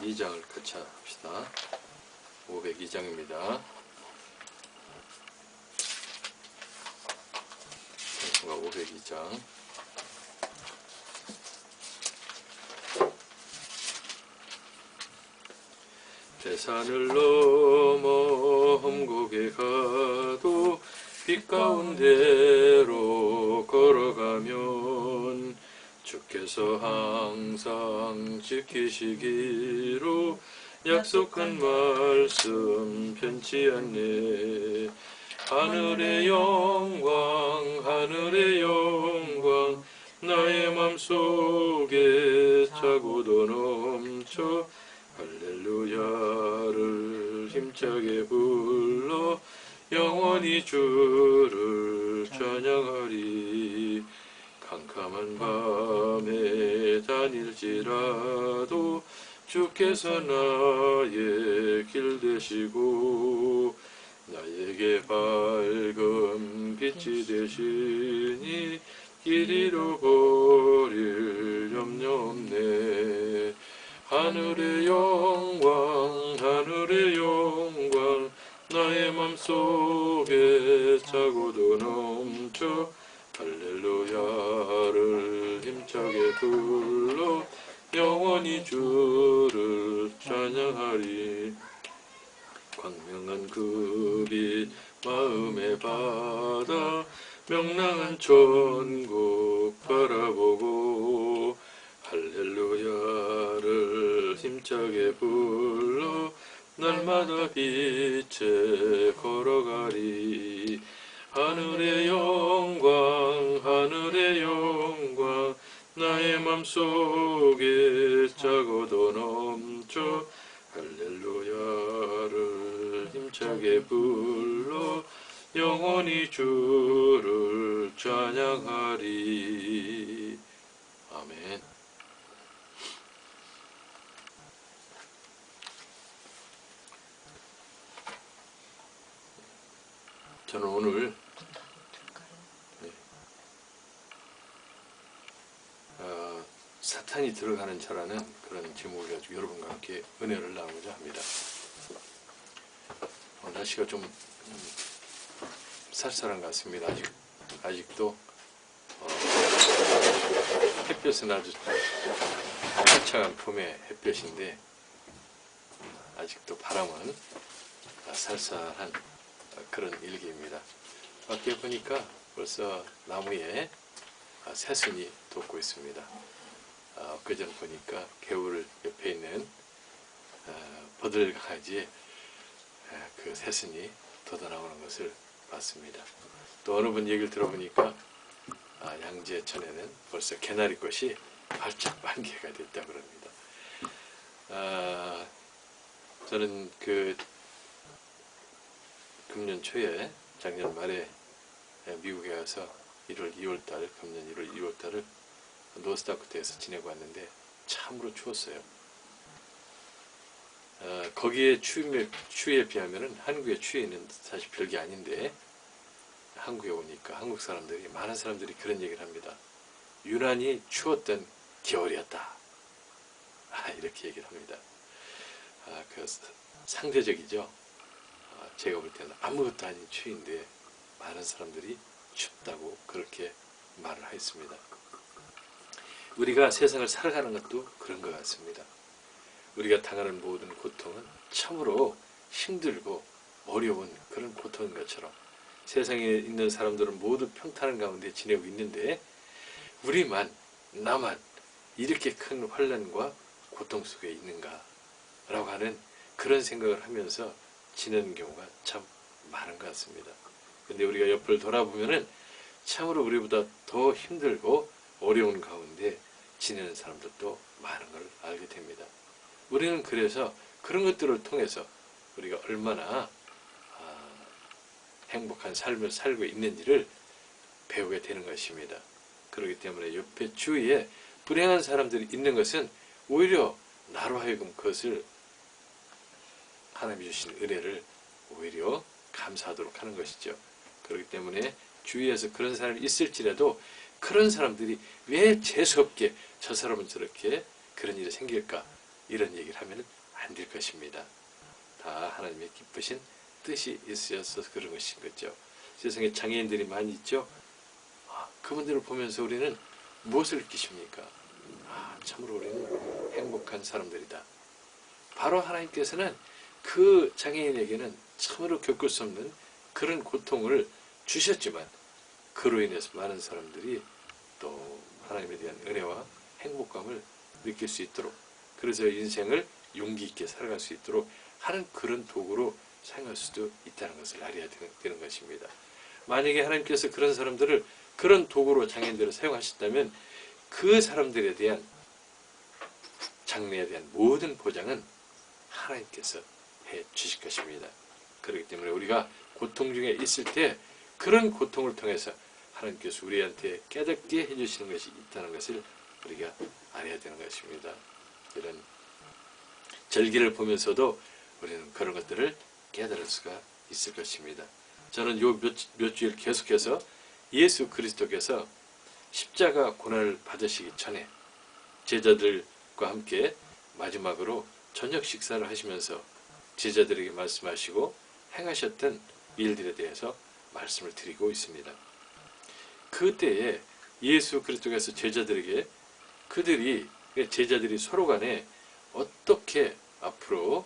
2장을 같이 합시다. 502장입니다. 찬송가 502장. 대산을 넘어 험곡에 가도 빛 가운데로 걸어가면 주께서 항상 지키시기로 약속한 말씀 변치 않네. 하늘의 영광 하늘의 영광 나의 맘속에 차고도 넘쳐 할렐루야를 힘차게 불러 영원히 주를 찬양하리. 캄캄한 밤에 다닐지라도 주께서 나의 길 되시고 나에게 밝은 빛이 되시니 길 잃어버릴 염려 없네. 하늘의 영광 하늘의 영광 나의 맘속에 차고도 넘쳐 할렐루야를 힘차게 불러 영원히 주를 찬양하리. 광명한 그 빛 마음의 바다 명랑한 천국 바라보고 할렐루야를 힘차게 불러 날마다 빛에 걸어가리. 하늘의 영광 하늘의 영광 나의 맘속에 차고도 넘쳐 할렐루야를 힘차게 불러 영원히 주를 찬양하리. 아멘. 저는 오늘 사탄이 들어가는 자라는 그런 제목을 가지고 여러분과 함께 은혜를 나누고자 합니다. 날씨가 좀 쌀쌀한 것 같습니다. 아직도 햇볕은 아주 화창한 봄의 햇볕인데 아직도 바람은 쌀쌀한 그런 일기입니다. 밖에 보니까 벌써 나무에 새순이 돋고 있습니다. 엊그제 보니까 개울 옆에 있는 버들강아지에 그 새순이 돋아나오는 것을 봤습니다. 또 어느 분 얘기를 들어보니까 양재천에는 벌써 개나리꽃이 활짝 만개가 됐다고 합니다. 저는 그 금년 초에 작년 말에 미국에 가서 1월 2월달 금년 1월 2월달을 노스다코타에서 지내고 왔는데 참으로 추웠어요. 거기에 추위에 비하면 한국의 추위는 사실 별게 아닌데 한국에 오니까 한국 사람들이 많은 사람들이 그런 얘기를 합니다. 유난히 추웠던 겨울이었다. 이렇게 얘기를 합니다. 그 상대적이죠. 제가 볼 때는 아무것도 아닌 추위인데 많은 사람들이 춥다고 그렇게 말을 했습니다. 우리가 세상을 살아가는 것도 그런 것 같습니다. 우리가 당하는 모든 고통은 참으로 힘들고 어려운 그런 고통인 것처럼 세상에 있는 사람들은 모두 평탄한 가운데 지내고 있는데 나만 이렇게 큰 환난과 고통 속에 있는가 라고 하는 그런 생각을 하면서 지내는 경우가 참 많은 것 같습니다. 근데 우리가 옆을 돌아보면은 참으로 우리보다 더 힘들고 어려운 가운데 지내는 사람들도 많은 걸 알게 됩니다. 우리는 그래서 그런 것들을 통해서 우리가 얼마나 행복한 삶을 살고 있는지를 배우게 되는 것입니다. 그렇기 때문에 옆에 주위에 불행한 사람들이 있는 것은 오히려 나로 하여금 그것을 하나님이 주신 은혜를 오히려 감사하도록 하는 것이죠. 그렇기 때문에 주위에서 그런 사람이 있을지라도 그런 사람들이 왜 재수없게 저 사람은 저렇게 그런 일이 생길까 이런 얘기를 하면 안 될 것입니다. 다 하나님의 기쁘신 뜻이 있어서 그런 것인 거죠. 세상에 장애인들이 많이 있죠. 그분들을 보면서 우리는 무엇을 느끼십니까? 참으로 우리는 행복한 사람들이다. 바로 하나님께서는 그 장애인에게는 참으로 겪을 수 없는 그런 고통을 주셨지만 그로 인해서 많은 사람들이 또 하나님에 대한 은혜와 행복감을 느낄 수 있도록, 그래서 인생을 용기 있게 살아갈 수 있도록 하는 그런 도구로 사용할 수도 있다는 것을 알아야 되는 것입니다. 만약에 하나님께서 그런 사람들을 그런 도구로 장애인들을 사용하셨다면 그 사람들에 대한 장래에 대한 모든 보장은 하나님께서 해 주실 것입니다. 그렇기 때문에 우리가 고통 중에 있을 때 그런 고통을 통해서 하나님께서 우리한테 깨닫게 해주시는 것이 있다는 것을 우리가 알아야 되는 것입니다. 이런 절기를 보면서도 우리는 그런 것들을 깨달을 수가 있을 것입니다. 저는 요 몇 주일 계속해서 예수 그리스도께서 십자가 고난을 받으시기 전에 제자들과 함께 마지막으로 저녁 식사를 하시면서 제자들에게 말씀하시고 행하셨던 일들에 대해서 말씀을 드리고 있습니다. 그때에 예수 그리스도께서 제자들에게 제자들이 서로 간에 어떻게 앞으로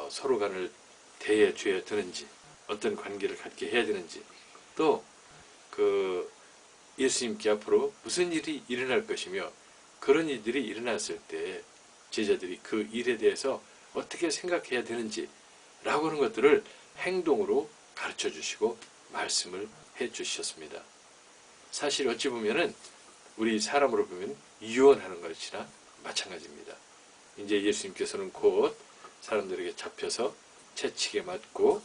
서로 간을 대해줘야 되는지, 어떤 관계를 갖게 해야 되는지, 또 예수님께 앞으로 무슨 일이 일어날 것이며 그런 일들이 일어났을 때 제자들이 그 일에 대해서 어떻게 생각해야 되는지 라고 하는 것들을 행동으로 가르쳐 주시고 말씀을 해 주셨습니다. 사실 어찌 보면은 우리 사람으로 보면 유언하는 것이나 마찬가지입니다. 이제 예수님께서는 곧 사람들에게 잡혀서 채찍에 맞고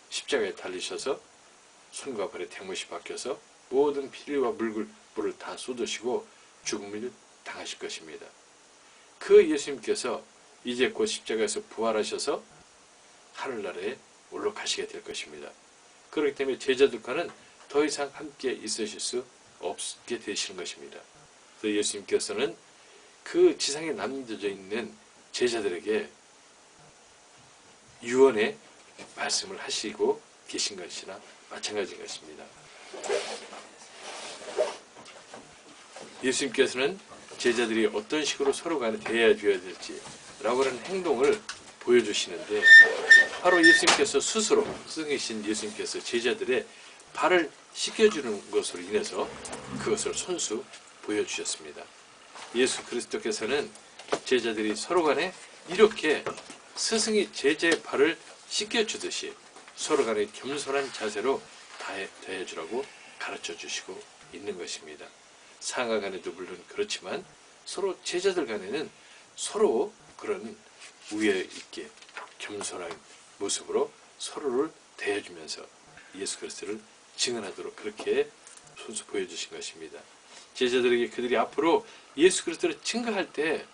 십자가에 달리셔서 손과 발에 대못이 박혀서 모든 피와 물을 다 쏟으시고 죽음을 당하실 것입니다. 그 예수님께서 이제 곧 십자가에서 부활하셔서 하늘나라에 올라가시게 될 것입니다. 그렇기 때문에 제자들과는 더 이상 함께 있으실 수 없게 되시는 것입니다. 그래서 예수님께서는 그 지상에 남겨져 있는 제자들에게 유언의 말씀을 하시고 계신 것이나 마찬가지인 것입니다. 예수님께서는 제자들이 어떤 식으로 서로 간에 대해줘야 될지 라고 하는 행동을 보여주시는데, 바로 예수님께서 스스로, 스승이신 예수님께서 제자들의 발을 씻겨주는 것으로 인해서 그것을 손수 보여주셨습니다. 예수 그리스도께서는 제자들이 서로 간에 이렇게 스승이 제자의 발을 씻겨주듯이 서로 간에 겸손한 자세로 대해주라고 가르쳐 주시고 있는 것입니다. 상하 간에도 물론 그렇지만 서로 제자들 간에는 서로 그런 우애 있게 겸손한 모습으로 서로를 대해주면서 예수 그리스도를 증언하도록 그렇게 손수 보여주신 것입니다. 제자들에게 그들이 앞으로 예수 그리스도를 증거할 때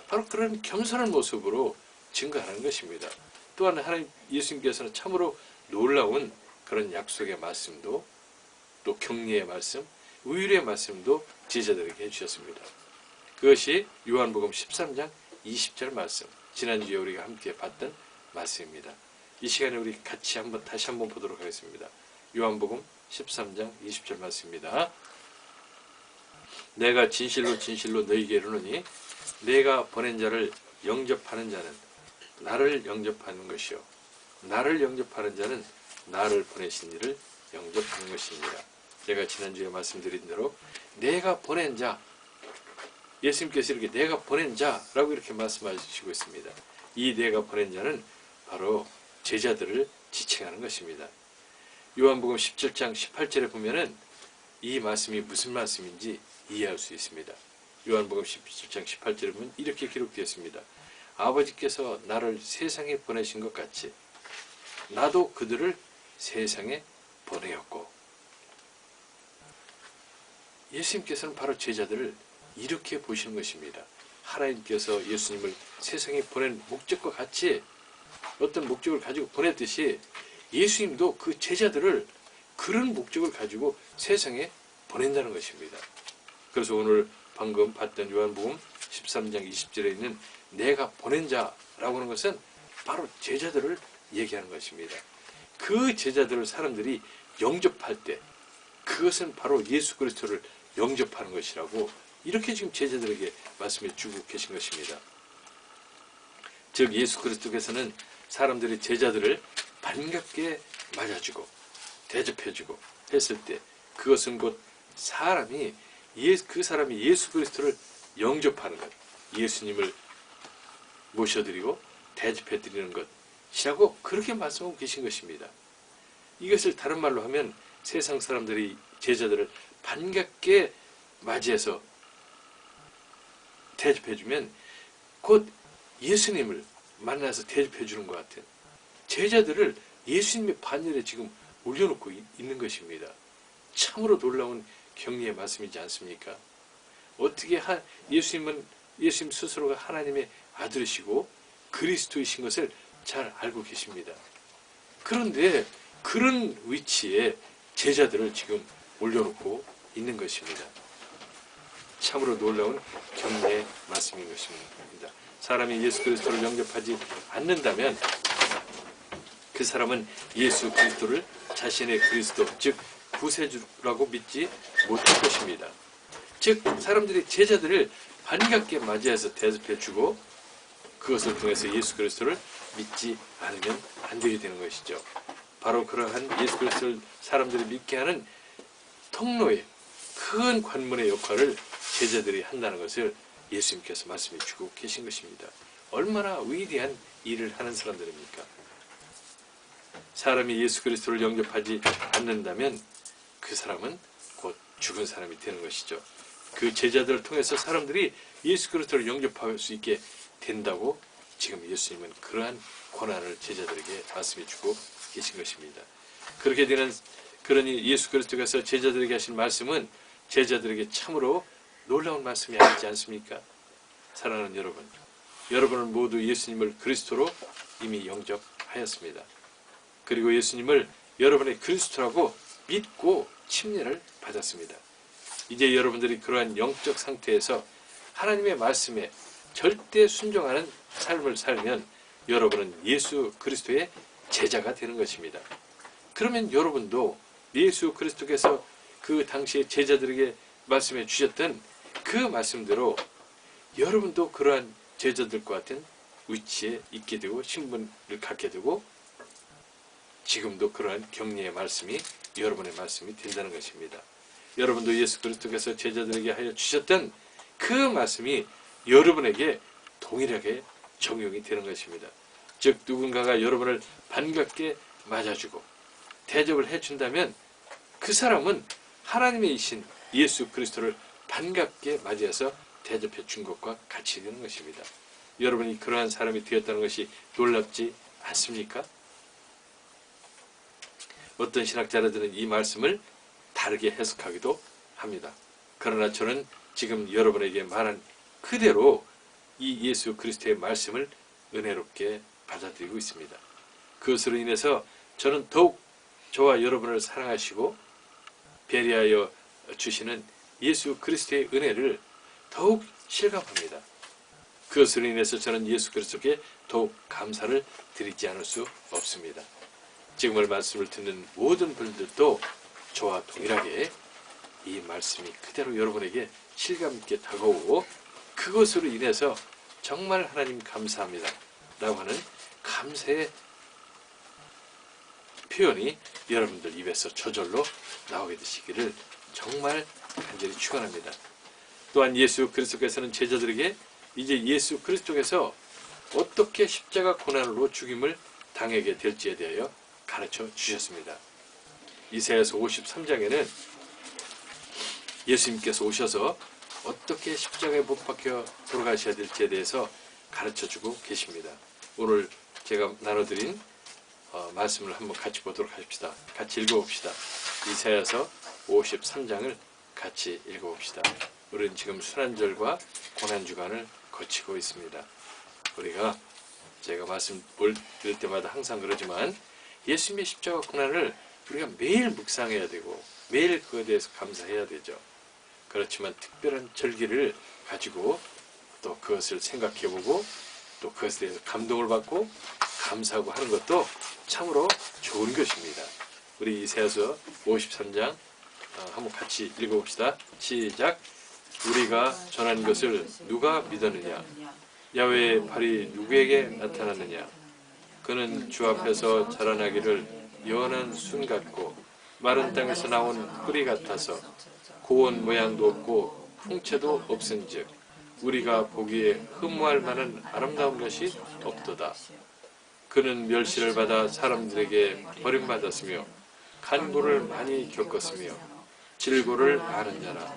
바로 그런 겸손한 모습으로 증거하는 것입니다. 또한 하나님 예수님께서는 참으로 놀라운 그런 약속의 말씀도, 또 격려의 말씀, 의율의 말씀도 제자들에게 해주셨습니다. 그것이 요한복음 13장 20절 말씀, 지난주에 우리가 함께 봤던 말씀입니다. 이 시간에 우리 같이 다시 한번 보도록 하겠습니다. 요한복음 13장 20절 말씀입니다. 내가 진실로 진실로 너희에게 이르노니 내가 보낸 자를 영접하는 자는 나를 영접하는 것이요 나를 영접하는 자는 나를 보내신 이를 영접하는 것입니다. 제가 지난주에 말씀드린 대로 내가 보낸 자, 예수님께서 이렇게 내가 보낸 자라고 이렇게 말씀하시고 있습니다. 이 내가 보낸 자는 바로 제자들을 지칭하는 것입니다. 요한복음 17장 18절에 보면은 이 말씀이 무슨 말씀인지 이해할 수 있습니다. 요한복음 17장 18절에 보면 이렇게 기록되어 있습니다. 아버지께서 나를 세상에 보내신 것 같이 나도 그들을 세상에 보내었고, 예수님께서는 바로 제자들을 이렇게 보시는 것입니다. 하나님께서 예수님을 세상에 보낸 목적과 같이 어떤 목적을 가지고 보냈듯이 예수님도 그 제자들을 그런 목적을 가지고 세상에 보낸다는 것입니다. 그래서 오늘 방금 봤던 요한복음 13장 20절에 있는 내가 보낸 자라고 하는 것은 바로 제자들을 얘기하는 것입니다. 그 제자들을 사람들이 영접할 때 그것은 바로 예수 그리스도를 영접하는 것이라고 이렇게 지금 제자들에게 말씀해 주고 계신 것입니다. 즉 예수 그리스도께서는 사람들이 제자들을 반갑게 맞아주고 대접해주고 했을 때 그것은 곧 사람이 그 사람이 예수 그리스도를 영접하는 것, 예수님을 모셔드리고 대접해드리는 것이라고 그렇게 말씀하고 계신 것입니다. 이것을 다른 말로 하면 세상 사람들이 제자들을 반갑게 맞이해서 대접해주면 곧 예수님을 만나서 대접해주는 것 같은 제자들을 예수님의 반열에 지금 올려놓고 있는 것입니다. 참으로 놀라운 격리의 말씀이지 않습니까? 어떻게 예수님 스스로가 하나님의 아들이시고 그리스도이신 것을 잘 알고 계십니다. 그런데 그런 위치에 제자들을 지금 올려놓고 있는 것입니다. 참으로 놀라운 격려의 말씀인 것입니다. 사람이 예수 그리스도를 영접하지 않는다면 그 사람은 예수 그리스도를 자신의 그리스도, 즉 구세주라고 믿지 못할 것입니다. 즉 사람들이 제자들을 반갑게 맞이해서 대접해주고 그것을 통해서 예수 그리스도를 믿지 않으면 안 되게 되는 것이죠. 바로 그러한 예수 그리스도를 사람들이 믿게 하는 통로의 큰 관문의 역할을 제자들이 한다는 것을 예수님께서 말씀해 주고 계신 것입니다. 얼마나 위대한 일을 하는 사람들입니까? 사람이 예수 그리스도를 영접하지 않는다면 그 사람은 곧 죽은 사람이 되는 것이죠. 그 제자들을 통해서 사람들이 예수 그리스도를 영접할 수 있게 된다고 지금 예수님은 그러한 권한을 제자들에게 말씀해 주고 계신 것입니다. 그러니 예수 그리스도께서 제자들에게 하신 말씀은 제자들에게 참으로 놀라운 말씀이 아니지 않습니까? 사랑하는 여러분, 여러분은 모두 예수님을 그리스도로 이미 영접하였습니다. 그리고 예수님을 여러분의 그리스도라고 믿고 침례를 받았습니다. 이제 여러분들이 그러한 영적 상태에서 하나님의 말씀에 절대 순종하는 삶을 살면 여러분은 예수 그리스도의 제자가 되는 것입니다. 그러면 여러분도 예수 그리스도께서 그 당시에 제자들에게 말씀해 주셨던 그 말씀대로 여러분도 그러한 제자들과 같은 위치에 있게 되고 신분을 갖게 되고 지금도 그러한 격려의 말씀이 여러분의 말씀이 된다는 것입니다. 여러분도 예수 그리스도께서 제자들에게 하여 주셨던 그 말씀이 여러분에게 동일하게 적용이 되는 것입니다. 즉 누군가가 여러분을 반갑게 맞아주고 대접을 해준다면 그 사람은 하나님의 이신 예수 그리스도를 반갑게 맞이해서 대접해 준 것과 같이 되는 것입니다. 여러분이 그러한 사람이 되었다는 것이 놀랍지 않습니까? 어떤 신학자들은 이 말씀을 다르게 해석하기도 합니다. 그러나 저는 지금 여러분에게 말한 그대로 이 예수 그리스도의 말씀을 은혜롭게 받아들이고 있습니다. 그것으로 인해서 저는 더욱 저와 여러분을 사랑하시고 배려하여 주시는 예수 그리스도의 은혜를 더욱 실감합니다. 그것으로 인해서 저는 예수 그리스도께 더욱 감사를 드리지 않을 수 없습니다. 지금의 말씀을 듣는 모든 분들도 저와 동일하게 이 말씀이 그대로 여러분에게 실감있게 다가오고 그것으로 인해서 정말 하나님 감사합니다 라고 하는 감사의 표현이 여러분들 입에서 저절로 나오게 되시기를 정말 간절히 축원합니다. 또한 예수 그리스도께서는 제자들에게 이제 예수 그리스도께서 어떻게 십자가 고난으로 죽임을 당하게 될지에 대하여 가르쳐 주셨습니다. 이사야서 53장에는 예수님께서 오셔서 어떻게 십자가에 못 박혀 돌아가셔야 될지에 대해서 가르쳐주고 계십니다. 오늘 제가 나눠드린 말씀을 한번 같이 보도록 하십시다. 같이 읽어봅시다. 이사야서 53장을 같이 읽어봅시다. 우리는 지금 순환절과 고난주간을 거치고 있습니다. 우리가 제가 말씀 드릴 때마다 항상 그러지만 예수님의 십자가 고난을 우리가 매일 묵상해야 되고 매일 그거에 대해서 감사해야 되죠. 그렇지만 특별한 절기를 가지고 또 그것을 생각해보고 또 그것에 대해서 감동을 받고 감사하고 하는 것도 참으로 좋은 것입니다. 우리 이사야서 53장 한번 같이 읽어봅시다. 시작. 우리가 전한 것을 누가 믿었느냐? 야훼의 팔이 누구에게 나타났느냐? 그는 주 앞에서 자라나기를 연한 순 같고 마른 땅에서 나온 뿌리 같아서 고운 모양도 없고 풍채도 없은즉 우리가 보기에 흠모할 만한 아름다운 것이 없도다. 그는 멸시를 받아 사람들에게 버림받았으며 간고를 많이 겪었으며 질고를 아는 자라.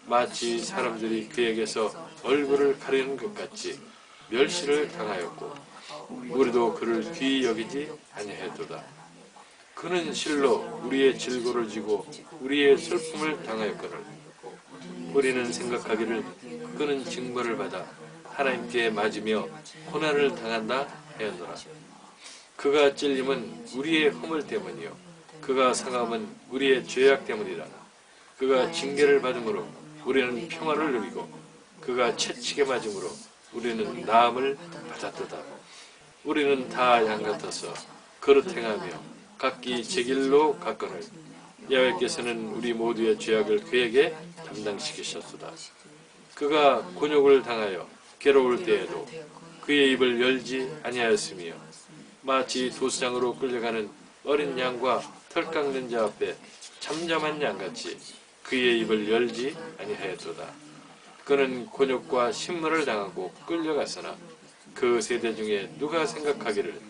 마치 사람들이 그에게서 얼굴을 가리는 것 같이 멸시를 당하였고 우리도 그를 귀히 여기지 아니하였도다. 그는 실로 우리의 질고를 지고 우리의 슬픔을 당하였거늘 우리는 생각하기를 그는 징벌을 받아 하나님께 맞으며 고난을 당한다 하였노라. 그가 찔림은 우리의 허물 때문이요 그가 상함은 우리의 죄악 때문이라. 그가 징계를 받음으로 우리는 평화를 누리고 그가 채찍에 맞음으로 우리는 나음을 받았도다. 우리는 다 양 같아서 그릇 행하며 각기 제 길로 갔거늘 야훼께서는 우리 모두의 죄악을 그에게 담당시키셨도다. 그가 곤욕을 당하여 괴로울 때에도 그의 입을 열지 아니하였으며 마치 도수장으로 끌려가는 어린 양과 털 깎는 자 앞에 잠잠한 양같이 그의 입을 열지 아니하였도다. 그는 곤욕과 신문을 당하고 끌려갔으나 그 세대 중에 누가 생각하기를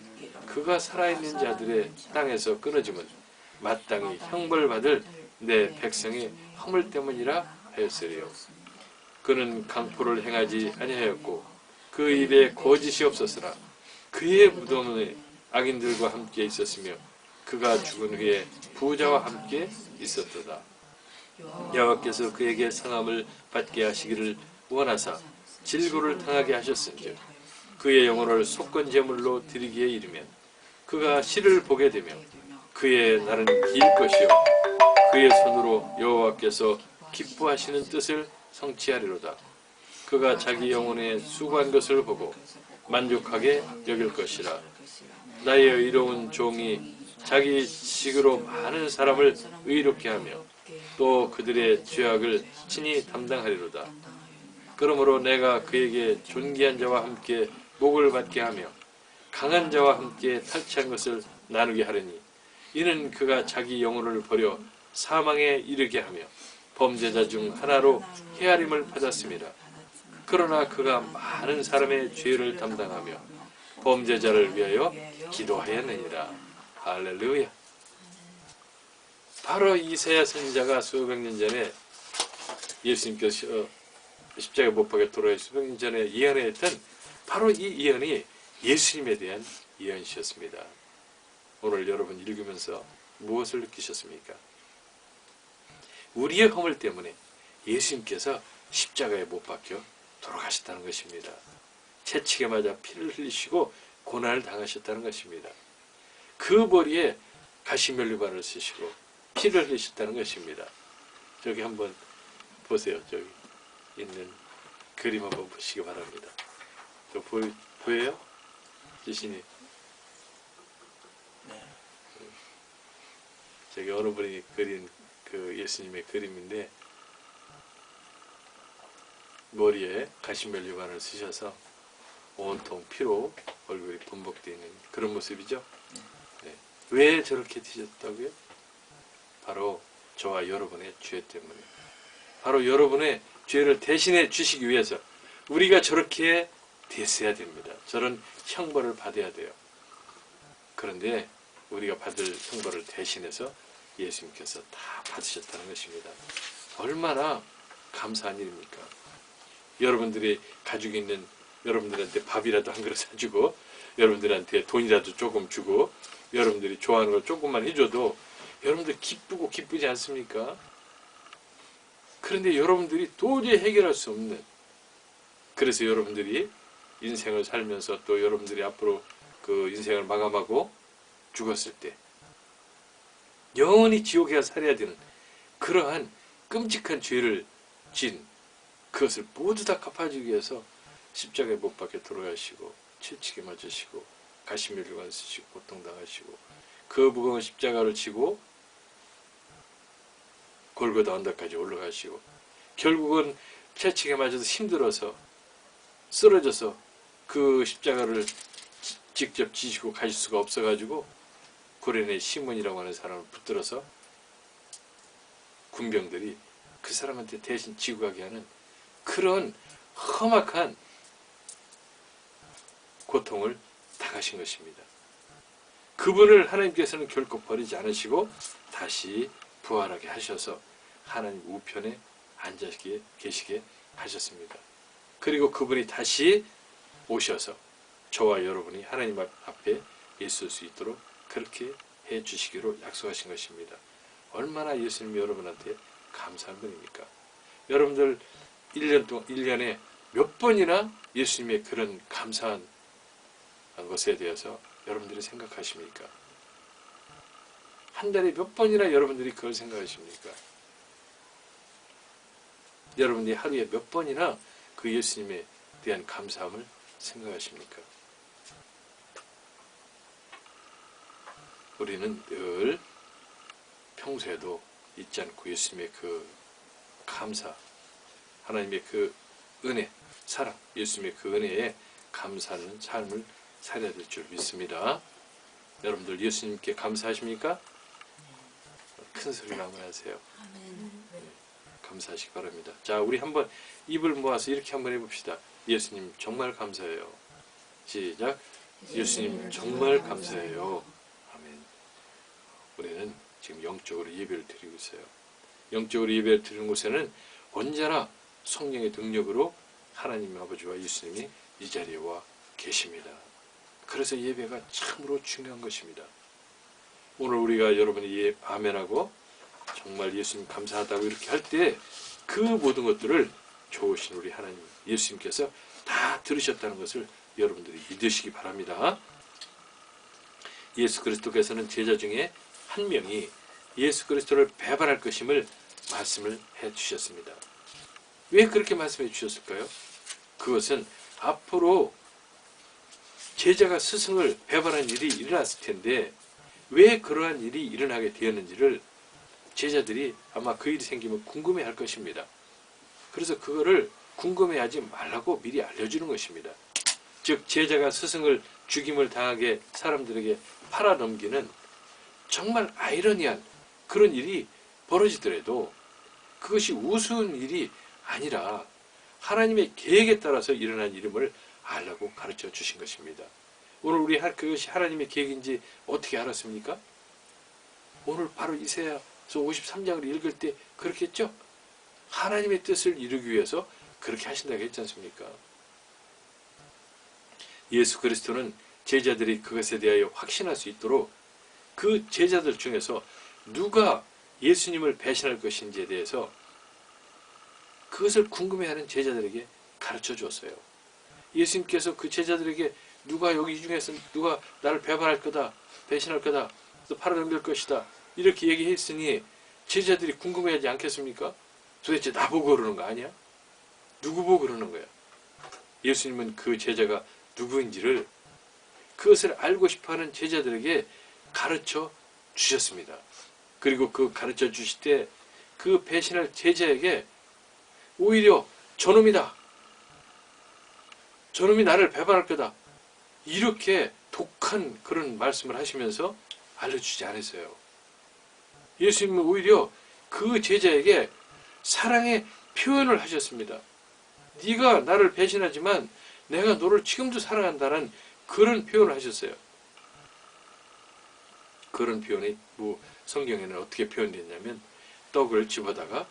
그가 살아있는 자들의 땅에서 끊어짐은 마땅히 형벌받을 내 백성의 허물 때문이라 하였으리요. 그는 강포를 행하지 아니하였고 그 입에 거짓이 없었으나 그의 무덤에 악인들과 함께 있었으며 그가 죽은 후에 부자와 함께 있었도다. 여호와께서 그에게 상함을 받게 하시기를 원하사 질고를 당하게 하셨은즉 그의 영혼을 속건 제물로 드리기에 이르면 그가 시를 보게 되며 그의 날은 길 것이요 그의 손으로 여호와께서 기뻐하시는 뜻을 성취하리로다. 그가 자기 영혼에 수고한 것을 보고 만족하게 여길 것이라. 나의 의로운 종이 자기 식으로 많은 사람을 의롭게 하며 또 그들의 죄악을 친히 담당하리로다. 그러므로 내가 그에게 존귀한 자와 함께 복을 받게 하며 강한 자와 함께 탈취한 것을 나누게 하리니 이는 그가 자기 영혼을 버려 사망에 이르게 하며 범죄자 중 하나로 헤아림을 받았습니다. 그러나 그가 많은 사람의 죄를 담당하며 범죄자를 위하여 기도하였느니라. 할렐루야. 바로 이사야 선지자가 수백 년 전에 예수님께서 십자가에 못 박혀 돌아가신 수백 년 전에 예언했던 바로 이 예언이 예수님에 대한 예언이셨습니다. 오늘 여러분 읽으면서 무엇을 느끼셨습니까? 우리의 허물 때문에 예수님께서 십자가에 못 박혀 돌아가셨다는 것입니다. 채찍에 맞아 피를 흘리시고 고난을 당하셨다는 것입니다. 그 머리에 가시면류관을 쓰시고 피를 흘리셨다는 것입니다. 저기 한번 보세요. 저기 있는 그림 한번 보시기 바랍니다. 저 보여요? 지신이? 네. 저기 어느 분이 그린 그 예수님의 그림인데 머리에 가시면류관을 쓰셔서 온통 피로 얼굴이 범벅되어 있는 그런 모습이죠. 네. 왜 저렇게 되셨다고요? 바로 저와 여러분의 죄 때문에, 바로 여러분의 죄를 대신해 주시기 위해서 우리가 저렇게 됐어야 됩니다. 저런 형벌을 받아야 돼요. 그런데 우리가 받을 형벌을 대신해서 예수님께서 다 받으셨다는 것입니다. 얼마나 감사한 일입니까? 여러분들이 가지고 있는 여러분들한테 밥이라도 한 그릇 사주고 여러분들한테 돈이라도 조금 주고 여러분들이 좋아하는 걸 조금만 해줘도 여러분들 기쁘고 기쁘지 않습니까? 그런데 여러분들이 도저히 해결할 수 없는, 그래서 여러분들이 인생을 살면서 또 여러분들이 앞으로 그 인생을 마감하고 죽었을 때 영원히 지옥에 살아야 되는 그러한 끔찍한 죄를 진 그것을 모두 다 갚아주기 위해서 십자가에 못 박혀 돌아가시고 채찍에 맞으시고 가시면류관 쓰시고 고통당하시고 그 무거운 십자가를 지고 골고다 언덕까지 올라가시고 결국은 채찍에 맞아서 힘들어서 쓰러져서 그 십자가를 직접 지시고 가실 수가 없어가지고 구레네 시몬이라고 하는 사람을 붙들어서 군병들이 그 사람한테 대신 지고 가게 하는 그런 험악한 고통을 당하신 것입니다. 그분을 하나님께서는 결코 버리지 않으시고 다시 부활하게 하셔서 하나님 우편에 앉아 계시게 하셨습니다. 그리고 그분이 다시 오셔서 저와 여러분이 하나님 앞에 있을 수 있도록 그렇게 해주시기로 약속하신 것입니다. 얼마나 예수님이 여러분한테 감사한 분입니까? 여러분들 1년에 몇 번이나 예수님의 그런 감사한 것에 대해서 여러분들이 생각하십니까? 한 달에 몇 번이나 여러분들이 그걸 생각하십니까? 여러분들이 하루에 몇 번이나 그 예수님에 대한 감사함을 생각하십니까? 우리는 늘 평소에도 잊지 않고 예수님의 그 감사, 하나님의 그 은혜, 사랑, 예수님의 그 은혜에 감사하는 삶을 살아야 될 줄 믿습니다. 여러분들 예수님께 감사하십니까? 큰 소리로 한번 하세요. 네, 감사하시기 바랍니다. 자, 우리 한번 입을 모아서 이렇게 한번 해봅시다. 예수님 정말 감사해요. 시작. 예수님 정말 감사해요. 아멘. 우리는 지금 영적으로 예배를 드리고 있어요. 영적으로 예배를 드리는 곳에는 언제나 성령의 능력으로 하나님 아버지와 예수님이 이 자리에 와 계십니다. 그래서 예배가 참으로 중요한 것입니다. 오늘 우리가 여러분이 아멘하고 정말 예수님 감사하다고 이렇게 할 때 그 모든 것들을 좋으신 우리 하나님 예수님께서 다 들으셨다는 것을 여러분들이 믿으시기 바랍니다. 예수 그리스도께서는 제자 중에 한 명이 예수 그리스도를 배반할 것임을 말씀을 해 주셨습니다. 왜 그렇게 말씀해 주셨을까요? 그것은 앞으로 제자가 스승을 배반한 일이 일어났을 텐데 왜 그러한 일이 일어나게 되었는지를 제자들이 아마 그 일이 생기면 궁금해할 것입니다. 그래서 그거를 궁금해하지 말라고 미리 알려주는 것입니다. 즉 제자가 스승을 죽임을 당하게 사람들에게 팔아넘기는 정말 아이러니한 그런 일이 벌어지더라도 그것이 우스운 일이 아니라 하나님의 계획에 따라서 일어난 일임을 알라고 가르쳐 주신 것입니다. 오늘 우리 그것이 하나님의 계획인지 어떻게 알았습니까? 오늘 바로 이사야서 53장을 읽을 때 그렇게 했죠? 하나님의 뜻을 이루기 위해서 그렇게 하신다고 했지 않습니까? 예수 그리스도는 제자들이 그것에 대하여 확신할 수 있도록 그 제자들 중에서 누가 예수님을 배신할 것인지에 대해서 그것을 궁금해하는 제자들에게 가르쳐 주었어요. 예수님께서 그 제자들에게 누가 여기 이 중에서 누가 나를 배반할 거다, 배신할 거다, 또 팔아넘길 것이다 이렇게 얘기했으니 제자들이 궁금해하지 않겠습니까? 도대체 나보고 그러는 거 아니야? 누구 보고 그러는 거야? 예수님은 그 제자가 누구인지를 그것을 알고 싶어하는 제자들에게 가르쳐 주셨습니다. 그리고 그 가르쳐 주실 때 그 배신할 제자에게 오히려 저놈이다. 저놈이 나를 배반할 거다. 이렇게 독한 그런 말씀을 하시면서 알려주지 않았어요. 예수님은 오히려 그 제자에게 사랑의 표현을 하셨습니다. 네가 나를 배신하지만 내가 너를 지금도 사랑한다는 그런 표현을 하셨어요. 그런 표현이 성경에는 어떻게 표현됐냐면 떡을 집어다가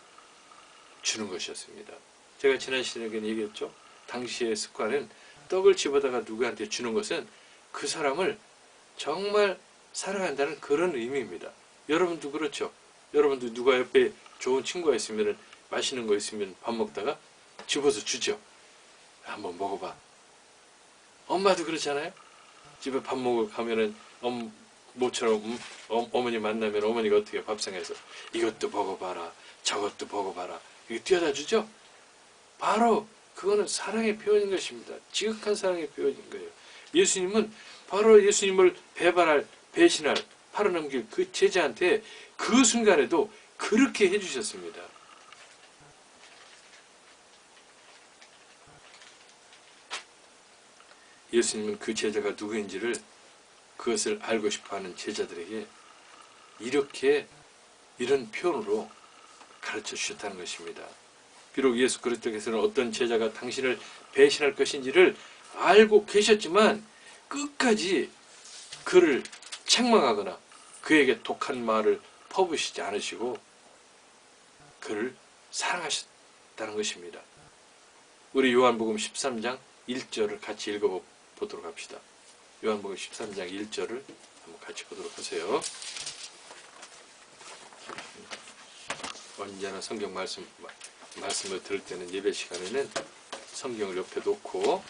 주는 것이었습니다. 제가 지난 시간에 얘기했죠. 당시의 습관은 떡을 집어다가 누구한테 주는 것은 그 사람을 정말 사랑한다는 그런 의미입니다. 여러분도 그렇죠. 여러분도 누가 옆에 좋은 친구가 있으면 맛있는 거 있으면 밥 먹다가 집어서 주죠. 한번 먹어봐. 엄마도 그렇잖아요. 집에 밥 먹으러 가면은 모처럼 어머니 만나면 어머니가 어떻게 밥상에서 이것도 먹어봐라, 저것도 먹어봐라 이렇게 뛰어다 주죠. 바로 그거는 사랑의 표현인 것입니다. 지극한 사랑의 표현인 거예요. 예수님은 바로 예수님을 배신할, 팔아넘길 그 제자한테 그 순간에도 그렇게 해주셨습니다. 예수님은 그 제자가 누구인지를 그것을 알고 싶어하는 제자들에게 이런 표현으로 가르쳐 주셨다는 것입니다. 비록 예수 그리스도께서는 어떤 제자가 당신을 배신할 것인지를 알고 계셨지만 끝까지 그를 책망하거나 그에게 독한 말을 퍼부시지 않으시고 그를 사랑하셨다는 것입니다. 우리 요한복음 13장 1절을 같이 읽어보도록 합시다. 요한복음 13장 1절을 한번 같이 보도록 하세요. 언제나 성경 말씀을 들을 때는 예배 시간에는 성경을 옆에 놓고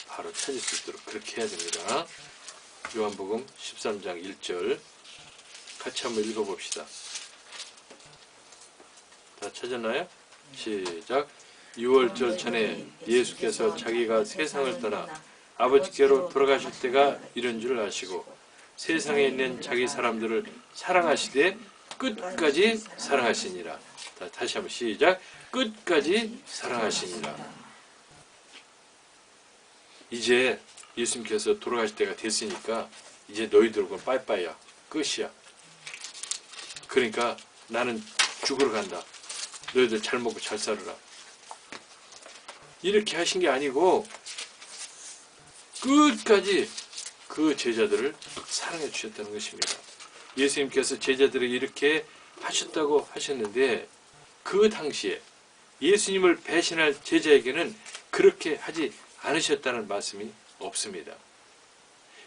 바로 찾을 수 있도록 그렇게 해야 됩니다. 요한복음 13장 1절 같이 한번 읽어봅시다. 다 찾았나요? 시작. 유월절 전에 예수께서 자기가 세상을 떠나 아버지께로 돌아가실 때가 이른 줄 아시고 세상에 있는 자기 사람들을 사랑하시되 끝까지 사랑하시니라. 다시 한번 시작. 끝까지 사랑하시니라. 이제 예수님께서 돌아가실 때가 됐으니까 이제 너희들하고는 빠이빠이야. 끝이야. 그러니까 나는 죽으러 간다. 너희들 잘 먹고 잘 살아라. 이렇게 하신 게 아니고 끝까지 그 제자들을 사랑해 주셨다는 것입니다. 예수님께서 제자들에게 이렇게 하셨다고 하셨는데 그 당시에 예수님을 배신할 제자에게는 그렇게 하지 않으셨다는 말씀이 없습니다.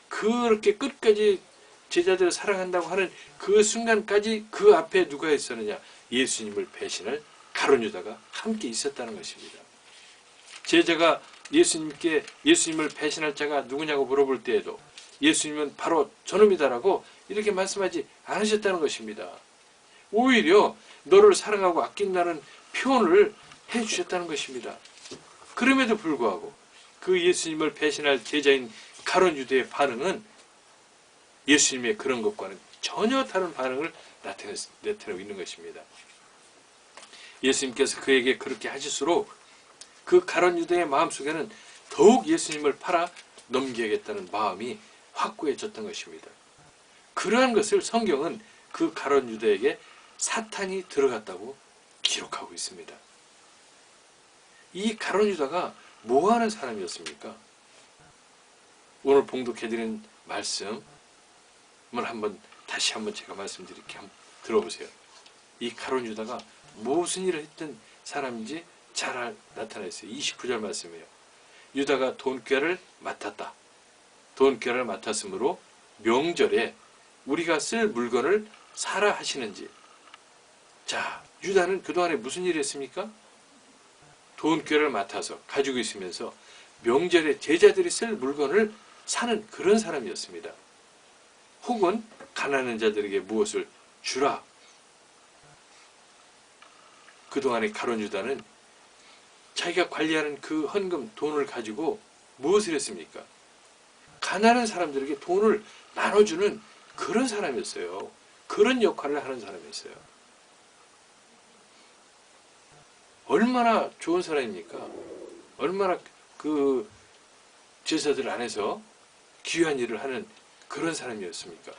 그렇게 끝까지 제자들을 사랑한다고 하는 그 순간까지 그 앞에 누가 있었느냐? 예수님을 배신할 가룟 유다가 함께 있었다는 것입니다. 제자가 예수님을 배신할 자가 누구냐고 물어볼 때에도 예수님은 바로 저놈이다라고 이렇게 말씀하지 않으셨다는 것입니다. 오히려 너를 사랑하고 아낀다는 표현을 해주셨다는 것입니다. 그럼에도 불구하고 그 예수님을 배신할 제자인 가룟 유다의 반응은 예수님의 그런 것과는 전혀 다른 반응을 나타내고 있는 것입니다. 예수님께서 그에게 그렇게 하실수록 그 가룟 유다의 마음속에는 더욱 예수님을 팔아 넘겨야겠다는 마음이 확고해졌던 것입니다. 그러한 것을 성경은 그 가룟 유다에게 사탄이 들어갔다고 기록하고 있습니다. 이 가룟 유다가 뭐하는 사람이었습니까? 오늘 봉독해드린 말씀을 다시 한번 제가 말씀드릴게 한번 들어보세요. 이 가룟 유다가 무슨 일을 했던 사람인지 잘 나타나 있어요. 29절 말씀이에요. 유다가 돈꾀를 맡았다. 돈꾀를 맡았으므로 명절에 우리가 쓸 물건을 사라 하시는지. 자, 유다는 그동안에 무슨 일을 했습니까? 돈꾀를 맡아서 가지고 있으면서 명절에 제자들이 쓸 물건을 사는 그런 사람이었습니다. 혹은 가난한 자들에게 무엇을 주라. 그동안의 가룟 유다는 자기가 관리하는 그 헌금 돈을 가지고 무엇을 했습니까? 가난한 사람들에게 돈을 나눠주는 그런 사람이었어요. 그런 역할을 하는 사람이었어요. 얼마나 좋은 사람입니까? 얼마나 그 제사들 안에서 귀한 일을 하는 그런 사람이었습니까?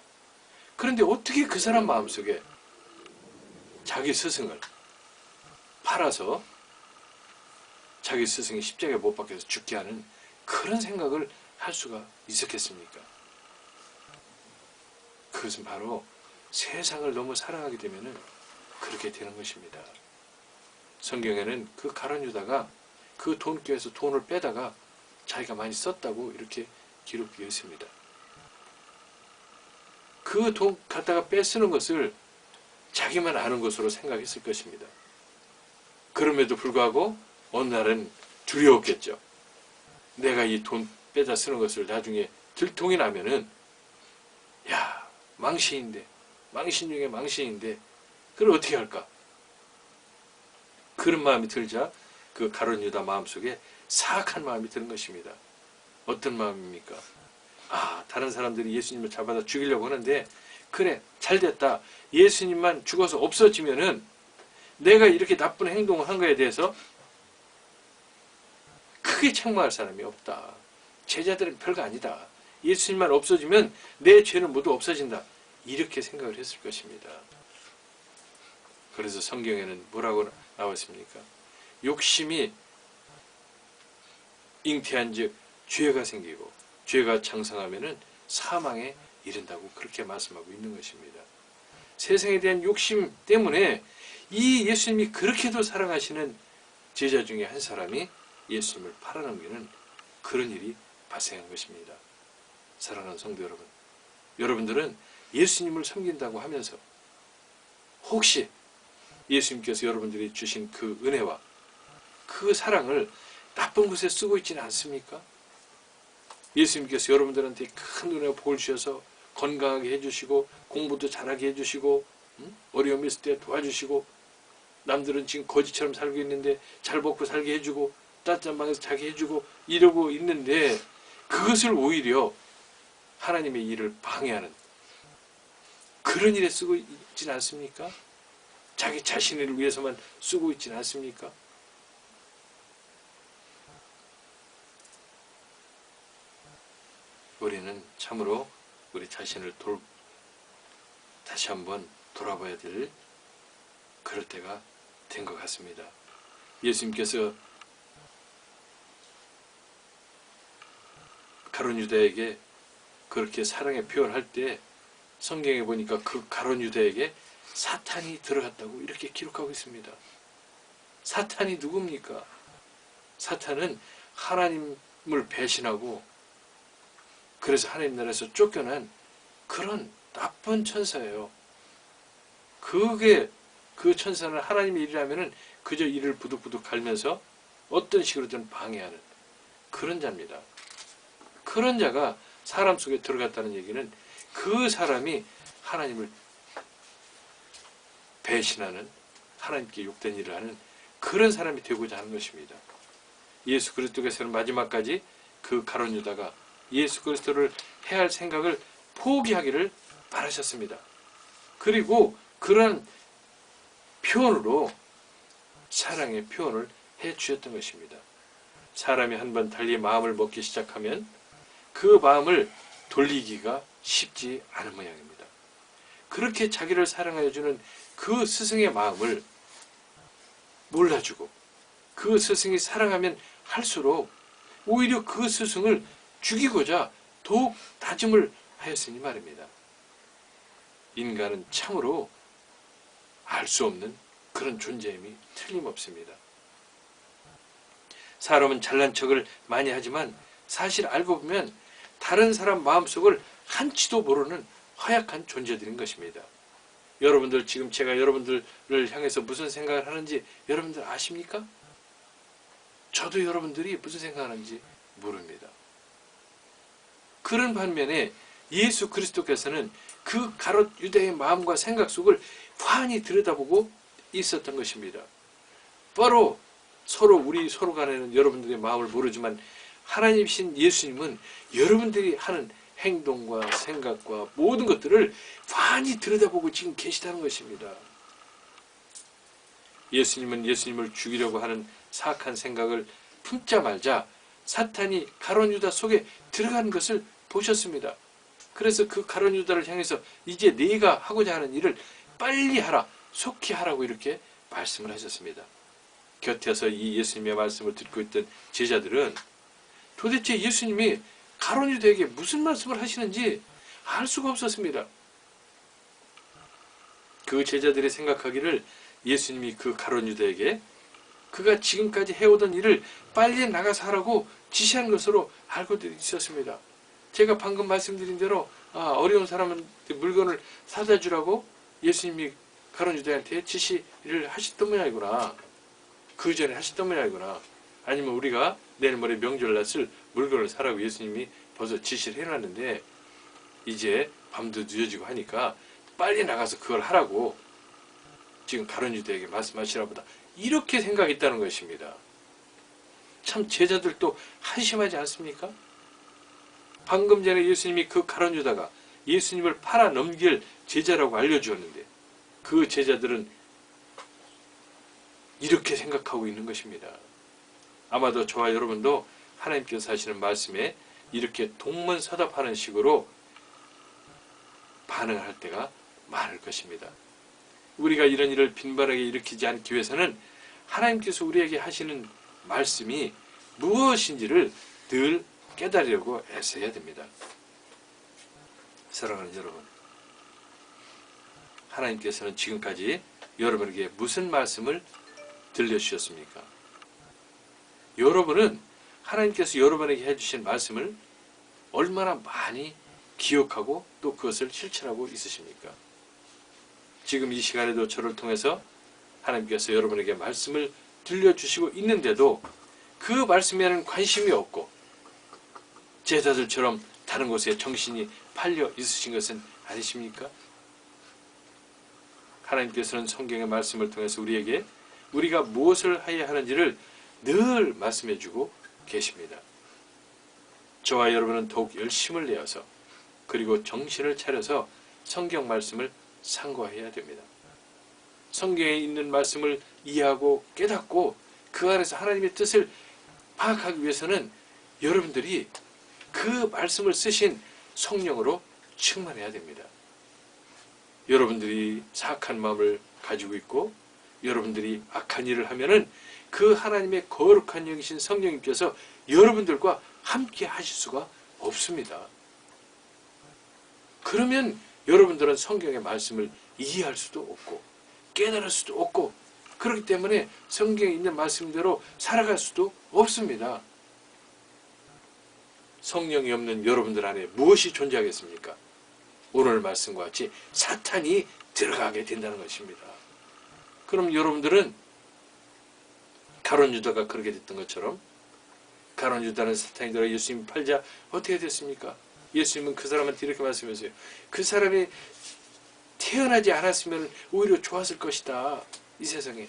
그런데 어떻게 그 사람 마음속에 자기 스승을 팔아서 자기 스승이 십자가에 못 박혀서 죽게 하는 그런 생각을 할 수가 있었겠습니까? 그것은 바로 세상을 너무 사랑하게 되면 그렇게 되는 것입니다. 성경에는 그 가룟 유다가 그 돈꾀에서 돈을 빼다가 자기가 많이 썼다고 이렇게 기록되어 있습니다. 그 돈 갖다가 빼쓰는 것을 자기만 아는 것으로 생각했을 것입니다. 그럼에도 불구하고 어느 날은 두려웠겠죠. 내가 이 돈 빼다 쓰는 것을 나중에 들통이 나면은 야, 망신인데, 망신 중에 망신인데 그걸 어떻게 할까? 그런 마음이 들자 그 가룟 유다 마음속에 사악한 마음이 드는 것입니다. 어떤 마음입니까? 다른 사람들이 예수님을 잡아다 죽이려고 하는데 그래 잘됐다. 예수님만 죽어서 없어지면은 내가 이렇게 나쁜 행동을 한 거에 대해서 크게 책망할 사람이 없다. 제자들은 별거 아니다. 예수님만 없어지면 내 죄는 모두 없어진다. 이렇게 생각을 했을 것입니다. 그래서 성경에는 뭐라고 나왔습니까? 욕심이 잉태한 즉 죄가 생기고 죄가 장성하면은 사망에 이른다고 그렇게 말씀하고 있는 것입니다. 세상에 대한 욕심 때문에 이 예수님이 그렇게도 사랑하시는 제자 중에 한 사람이 예수님을 팔아넘기는 그런 일이 발생한 것입니다. 사랑하는 성도 여러분, 여러분들은 예수님을 섬긴다고 하면서 혹시 예수님께서 여러분들이 주신 그 은혜와 그 사랑을 나쁜 곳에 쓰고 있지는 않습니까? 예수님께서 여러분들한테 큰 은혜와 복을 주셔서 건강하게 해주시고 공부도 잘하게 해주시고 어려움이 있을 때 도와주시고 남들은 지금 거지처럼 살고 있는데 잘 먹고 살게 해주고 따뜻한 방에서 자게 해주고 이러고 있는데 그것을 오히려 하나님의 일을 방해하는 그런 일에 쓰고 있지는 않습니까? 자기 자신을 위해서만 쓰고 있지는 않습니까? 우리는 참으로 우리 자신을 다시 한번 돌아봐야 될 그럴 때가 된 것 같습니다. 예수님께서 가룟 유다에게 그렇게 사랑의 표현할 때 성경에 보니까 그 가룟 유다에게 사탄이 들어갔다고 이렇게 기록하고 있습니다. 사탄이 누굽니까? 사탄은 하나님을 배신하고 그래서 하나님 나라에서 쫓겨난 그런 나쁜 천사예요. 그 천사는 하나님의 일이라면은 그저 이를 부득부득 갈면서 어떤 식으로든 방해하는 그런 자입니다. 그런 자가 사람 속에 들어갔다는 얘기는 그 사람이 하나님을 배신하는 하나님께 욕된 일을 하는 그런 사람이 되고자 하는 것입니다. 예수 그리스도께서는 마지막까지 그 가룟 유다가 예수 그리스도를 해할 생각을 포기하기를 바라셨습니다. 그리고 그런 표현으로 사랑의 표현을 해주셨던 것입니다. 사람이 한번 달리 마음을 먹기 시작하면 그 마음을 돌리기가 쉽지 않은 모양입니다. 그렇게 자기를 사랑하여 주는 그 스승의 마음을 몰라주고 그 스승이 사랑하면 할수록 오히려 그 스승을 죽이고자 더욱 다짐을 하였으니 말입니다. 인간은 참으로 알 수 없는 그런 존재임이 틀림없습니다. 사람은 잘난 척을 많이 하지만 사실 알고 보면 다른 사람 마음속을 한치도 모르는 허약한 존재들인 것입니다. 여러분들 지금 제가 여러분들을 향해서 무슨 생각을 하는지 여러분들 아십니까? 저도 여러분들이 무슨 생각하는지 모릅니다. 그런 반면에 예수 그리스도께서는 그 가롯 유다의 마음과 생각 속을 환히 들여다보고 있었던 것입니다. 바로 우리 서로 간에는 여러분들의 마음을 모르지만 하나님이신 예수님은 여러분들이 하는 행동과 생각과 모든 것들을 환히 들여다보고 지금 계시다는 것입니다. 예수님은 예수님을 죽이려고 하는 사악한 생각을 품자 말자 사탄이 가룟 유다 속에 들어가는 것을 보셨습니다. 그래서 그 가룟 유다를 향해서 이제 네가 하고자 하는 일을 빨리 하라, 속히 하라고 이렇게 말씀을 하셨습니다. 곁에서 이 예수님의 말씀을 듣고 있던 제자들은 도대체 예수님이 가룟 유다에게 무슨 말씀을 하시는지 알 수가 없었습니다. 그 제자들이 생각하기를 예수님이 그 가룟 유다에게 그가 지금까지 해오던 일을 빨리 나가서 하라고 지시한 것으로 알고 있었습니다. 제가 방금 말씀드린 대로 어려운 사람한테 물건을 사다 주라고 예수님이 가룟 유다한테 지시를 하셨던 모양이구나. 그 전에 하셨던 모양이구나. 아니면 우리가 내일 모레 명절날 쓸 물건을 사라고 예수님이 벌써 지시를 해놨는데 이제 밤도 늦어지고 하니까 빨리 나가서 그걸 하라고 지금 가룟 유다에게 말씀하시라 보다. 이렇게 생각했다는 것입니다. 참 제자들도 한심하지 않습니까? 방금 전에 예수님이 그 가룟 유다가 예수님을 팔아 넘길 제자라고 알려주었는데 그 제자들은 이렇게 생각하고 있는 것입니다. 아마도 저와 여러분도 하나님께서 하시는 말씀에 이렇게 동문서답하는 식으로 반응할 때가 많을 것입니다. 우리가 이런 일을 빈번하게 일으키지 않기 위해서는 하나님께서 우리에게 하시는 말씀이 무엇인지를 늘 깨달으려고 애써야 됩니다. 사랑하는 여러분, 하나님께서는 지금까지 여러분에게 무슨 말씀을 들려주셨습니까? 여러분은 하나님께서 여러분에게 해주신 말씀을 얼마나 많이 기억하고 또 그것을 실천하고 있으십니까? 지금 이 시간에도 저를 통해서 하나님께서 여러분에게 말씀을 들려주시고 있는데도 그 말씀에는 관심이 없고 제자들처럼 다른 곳에 정신이 팔려 있으신 것은 아니십니까? 하나님께서는 성경의 말씀을 통해서 우리에게 우리가 무엇을 해야 하는지를 늘 말씀해주고 계십니다. 저와 여러분은 더욱 열심을 내어서 그리고 정신을 차려서 성경 말씀을 상고해야 됩니다. 성경에 있는 말씀을 이해하고 깨닫고 그 안에서 하나님의 뜻을 파악하기 위해서는 여러분들이 그 말씀을 쓰신 성령으로 충만해야 됩니다. 여러분들이 사악한 마음을 가지고 있고 여러분들이 악한 일을 하면은 그 하나님의 거룩한 영이신 성령님께서 여러분들과 함께 하실 수가 없습니다. 그러면 여러분들은 성경의 말씀을 이해할 수도 없고 깨달을 수도 없고 그렇기 때문에 성경에 있는 말씀대로 살아갈 수도 없습니다. 성령이 없는 여러분들 안에 무엇이 존재하겠습니까? 오늘 말씀과 같이 사탄이 들어가게 된다는 것입니다. 그럼 여러분들은 가룟 유다가 그렇게 됐던 것처럼 가룟 유다는 사탄이 들어 예수님 팔자 어떻게 됐습니까? 예수님은 그 사람한테 이렇게 말씀하세요. 그 사람이 태어나지 않았으면 오히려 좋았을 것이다. 이 세상에.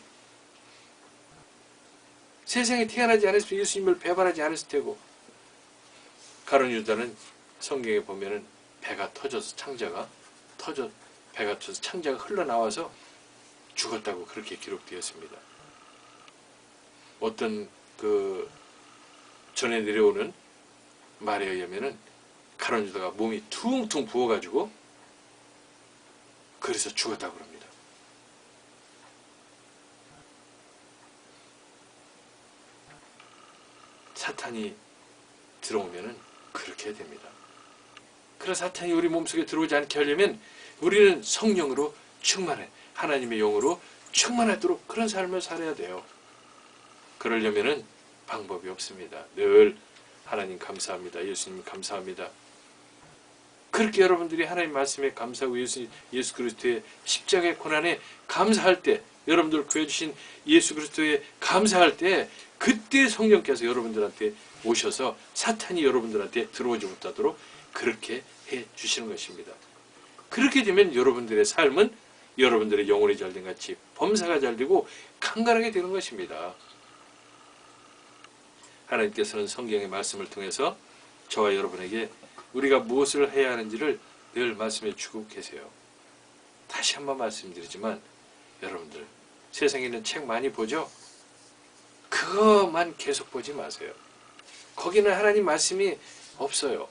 세상에 태어나지 않았으면 예수님을 배반하지 않았을 테고 가룟 유다는 성경에 보면은 배가 터져서 배가 터져서 창자가 흘러나와서 죽었다고 그렇게 기록되었습니다. 어떤 그 전에 내려오는 말에 의하면은 가룟 유다가 몸이 퉁퉁 부어가지고 그래서 죽었다고 합니다. 사탄이 들어오면은 그렇게 됩니다. 그래서 사탄이 우리 몸속에 들어오지 않게 하려면 우리는 성령으로 충만해 하나님의 영으로 충만하도록 그런 삶을 살아야 돼요. 그러려면은 방법이 없습니다. 늘 하나님 감사합니다. 예수님 감사합니다. 그렇게 여러분들이 하나님 말씀에 감사하고 예수 그리스도의 십자가의 고난에 감사할 때 여러분들 구해주신 예수 그리스도에 감사할 때 그때 성령께서 여러분들한테 오셔서 사탄이 여러분들한테 들어오지 못하도록 그렇게 해 주시는 것입니다. 그렇게 되면 여러분들의 삶은 여러분들의 영혼이 잘된 같이 범사가 잘되고 강건하게 되는 것입니다. 하나님께서는 성경의 말씀을 통해서 저와 여러분에게 우리가 무엇을 해야 하는지를 늘 말씀해 주고 계세요. 다시 한번 말씀드리지만 여러분들 세상에 있는 책 많이 보죠? 그것만 계속 보지 마세요. 거기는 하나님 말씀이 없어요.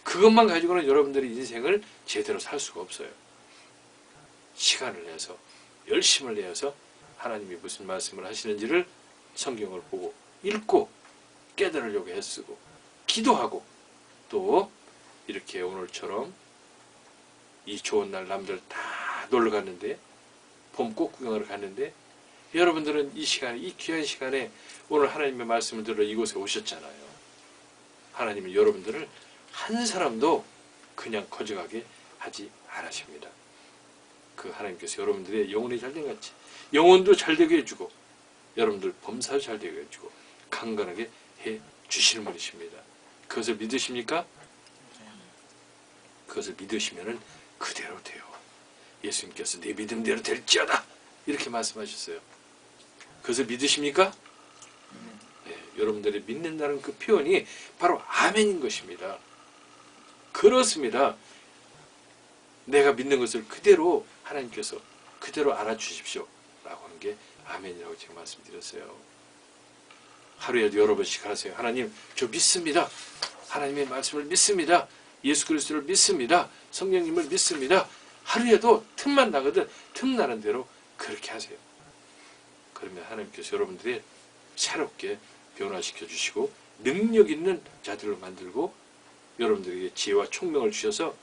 그것만 가지고는 여러분들이 인생을 제대로 살 수가 없어요. 시간을 내서 열심을 내어서 하나님이 무슨 말씀을 하시는지를 성경을 보고 읽고 깨달으려고 애쓰고 기도하고 또 이렇게 오늘처럼 이 좋은 날 남들 다 놀러 갔는데 봄 꽃구경하러 갔는데 여러분들은 이 시간에 이 귀한 시간에 오늘 하나님의 말씀을 들어 이곳에 오셨잖아요. 하나님은 여러분들을 한 사람도 그냥 거저가게 하지 않으십니다. 그 하나님께서 여러분들의 영혼이 잘된 같이 영혼도 잘되게 해주고 여러분들 범사도 잘되게 해주고 강건하게 해주시는 분이십니다. 그것을 믿으십니까? 그것을 믿으시면 그대로 돼요. 예수님께서 내 믿음대로 될지어다 이렇게 말씀하셨어요. 그것을 믿으십니까? 네, 여러분들이 믿는다는 그 표현이 바로 아멘인 것입니다. 그렇습니다. 내가 믿는 것을 그대로 하나님께서 그대로 알아주십시오 라고 하는 게 아멘이라고 제가 말씀드렸어요. 하루에도 여러 번씩 하세요. 하나님, 저 믿습니다. 하나님의 말씀을 믿습니다. 예수 그리스도를 믿습니다. 성령님을 믿습니다. 하루에도 틈만 나거든 틈나는 대로 그렇게 하세요. 그러면 하나님께서 여러분들이 새롭게 변화시켜 주시고 능력 있는 자들로 만들고 여러분들에게 지혜와 총명을 주셔서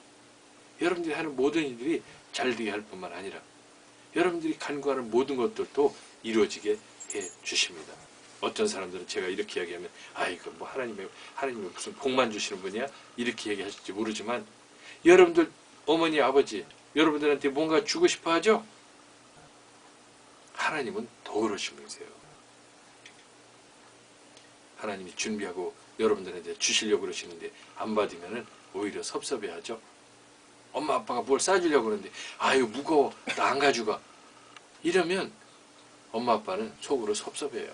여러분들이 하는 모든 일들이 잘 되게 할 뿐만 아니라 여러분들이 간구하는 모든 것들도 이루어지게 해 주십니다. 어떤 사람들은 제가 이렇게 이야기하면 이거 뭐 하나님이 무슨 복만 주시는 분이야? 이렇게 얘기하실지 모르지만 여러분들 어머니 아버지 여러분들한테 뭔가 주고 싶어 하죠? 하나님은 더 그러신 분이세요. 하나님이 준비하고 여러분들한테 주시려고 그러시는데 안 받으면 오히려 섭섭해하죠. 엄마 아빠가 뭘 싸주려고 그러는데 이거 무거워 나 안 가져가 이러면 엄마 아빠는 속으로 섭섭해요.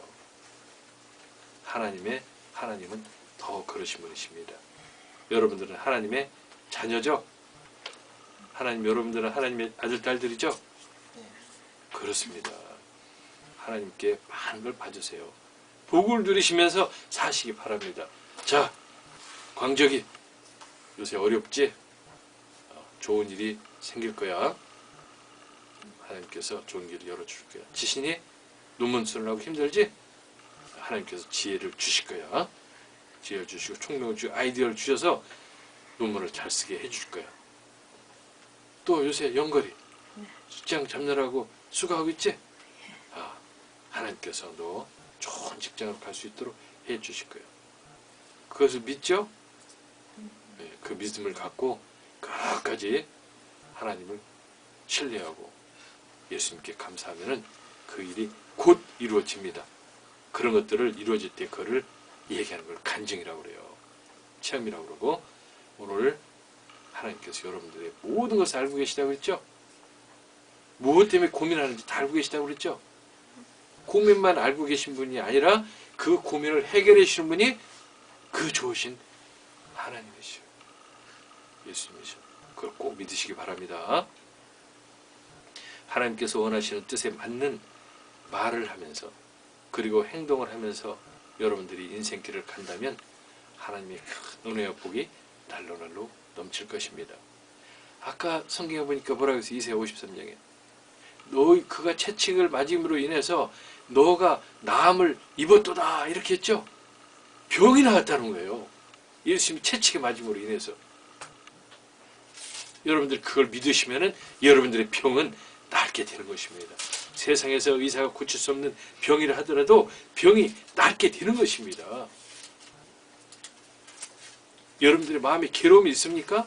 하나님은 더 그러신 분이십니다. 여러분들은 하나님의 자녀죠? 여러분들은 하나님의 아들 딸들이죠? 그렇습니다. 하나님께 많은 걸 봐주세요. 복을 누리시면서 사시기 바랍니다. 자, 광적이 요새 어렵지? 좋은 일이 생길 거야. 하나님께서 좋은 길을 열어줄 거야. 지신이 논문 쓰느라고 힘들지? 하나님께서 지혜를 주실 거야. 지혜를 주시고 총명을 주시고 아이디어를 주셔서 논문을 잘 쓰게 해줄 거야. 또 요새 연거리 직장 잡느라고 수고하고 있지? 하나님께서 너 좋은 직장으로 갈 수 있도록 해주실 거예요. 그것을 믿죠? 네, 그 믿음을 갖고 끝까지 하나님을 신뢰하고 예수님께 감사하면 그 일이 곧 이루어집니다. 그런 것들을 이루어질 때 그거를 얘기하는 걸 간증이라고 그래요. 체험이라고 그러고 오늘 하나님께서 여러분들의 모든 것을 알고 계시다고 그랬죠? 무엇 때문에 고민하는지 다 알고 계시다고 그랬죠? 고민만 알고 계신 분이 아니라 그 고민을 해결해 주시는 분이 그 좋으신 하나님이시오. 예수님이시오. 그걸 꼭 믿으시기 바랍니다. 하나님께서 원하시는 뜻에 맞는 말을 하면서 그리고 행동을 하면서 여러분들이 인생길을 간다면 하나님의 큰 은혜와 복이 날로날로 넘칠 것입니다. 아까 성경에 보니까 뭐라고 했어요? 이사야 53장에 그가 채찍을 맞음으로 인해서 너가 나음을 입었도다 이렇게 했죠? 병이 나았다는 거예요. 예수님이 채찍에 맞음으로 인해서. 여러분들 그걸 믿으시면 여러분들의 병은 낫게 되는 것입니다. 세상에서 의사가 고칠 수 없는 병이라 하더라도 병이 낫게 되는 것입니다. 여러분들의 마음에 괴로움이 있습니까?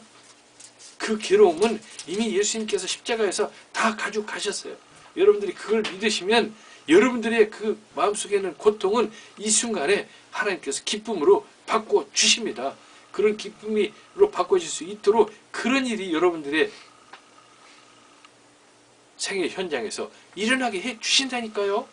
그 괴로움은 이미 예수님께서 십자가에서 다 가지고 가셨어요. 여러분들이 그걸 믿으시면 여러분들의 그 마음속에 있는 고통은 이 순간에 하나님께서 기쁨으로 바꿔주십니다. 그런 기쁨으로 바꿔질 수 있도록 그런 일이 여러분들의 생애 현장에서 일어나게 해주신다니까요.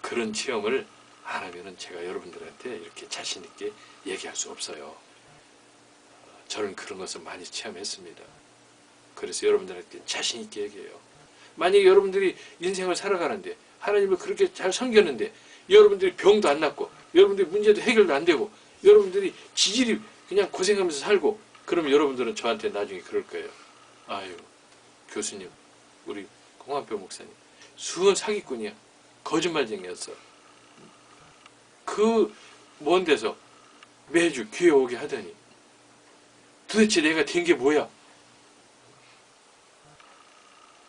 그런 체험을 안 하면 제가 여러분들한테 이렇게 자신 있게 얘기할 수 없어요. 저는 그런 것을 많이 체험했습니다. 그래서 여러분들한테 자신 있게 얘기해요. 만약에 여러분들이 인생을 살아가는데 하나님을 그렇게 잘 섬겼는데 여러분들이 병도 안 낫고 여러분들이 문제도 해결도 안 되고 여러분들이 지질이 그냥 고생하면서 살고 그러면 여러분들은 저한테 나중에 그럴 거예요. 아유, 교수님, 우리 홍한표 목사님 수은 사기꾼이야. 거짓말쟁이였어. 그 먼 데서 매주 귀에 오게 하더니 도대체 내가 된 게 뭐야?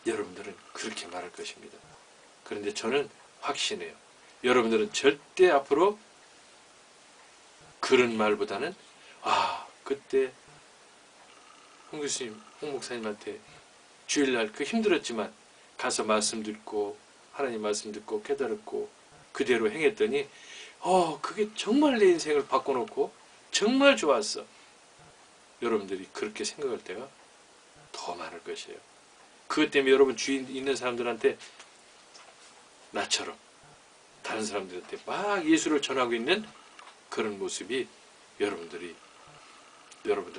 여러분들은 그렇게 말할 것입니다. 그런데 저는 확신해요. 여러분들은 절대 앞으로 그런 말보다는 그때 홍 교수님, 홍 목사님한테 주일날 그 힘들었지만 가서 말씀 듣고 하나님 말씀 듣고 깨달았고 그대로 행했더니 그게 정말 내 인생을 바꿔놓고 정말 좋았어. 여러분들이 그렇게 생각할 때가 더 많을 것이에요. 그것 때문에 여러분 주위 있는 사람들한테 나처럼 다른 사람들한테 막 예수를 전하고 있는 그런 모습이 여러분들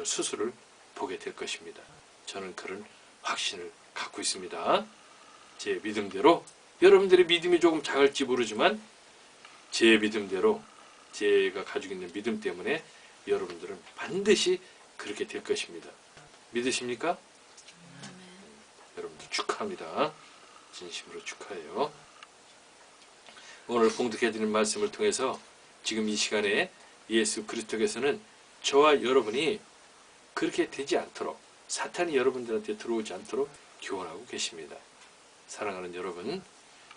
스스로를 보게 될 것입니다. 저는 그런 확신을 갖고 있습니다. 제 믿음대로, 여러분들의 믿음이 조금 작을지 모르지만 제 믿음대로, 제가 가지고 있는 믿음 때문에 여러분들은 반드시 그렇게 될 것입니다. 믿으십니까? 여러분들 축하합니다. 진심으로 축하해요. 오늘 봉독해드리는 말씀을 통해서 지금 이 시간에 예수 그리스도께서는 저와 여러분이 그렇게 되지 않도록, 사탄이 여러분들한테 들어오지 않도록 교훈하고 계십니다. 사랑하는 여러분,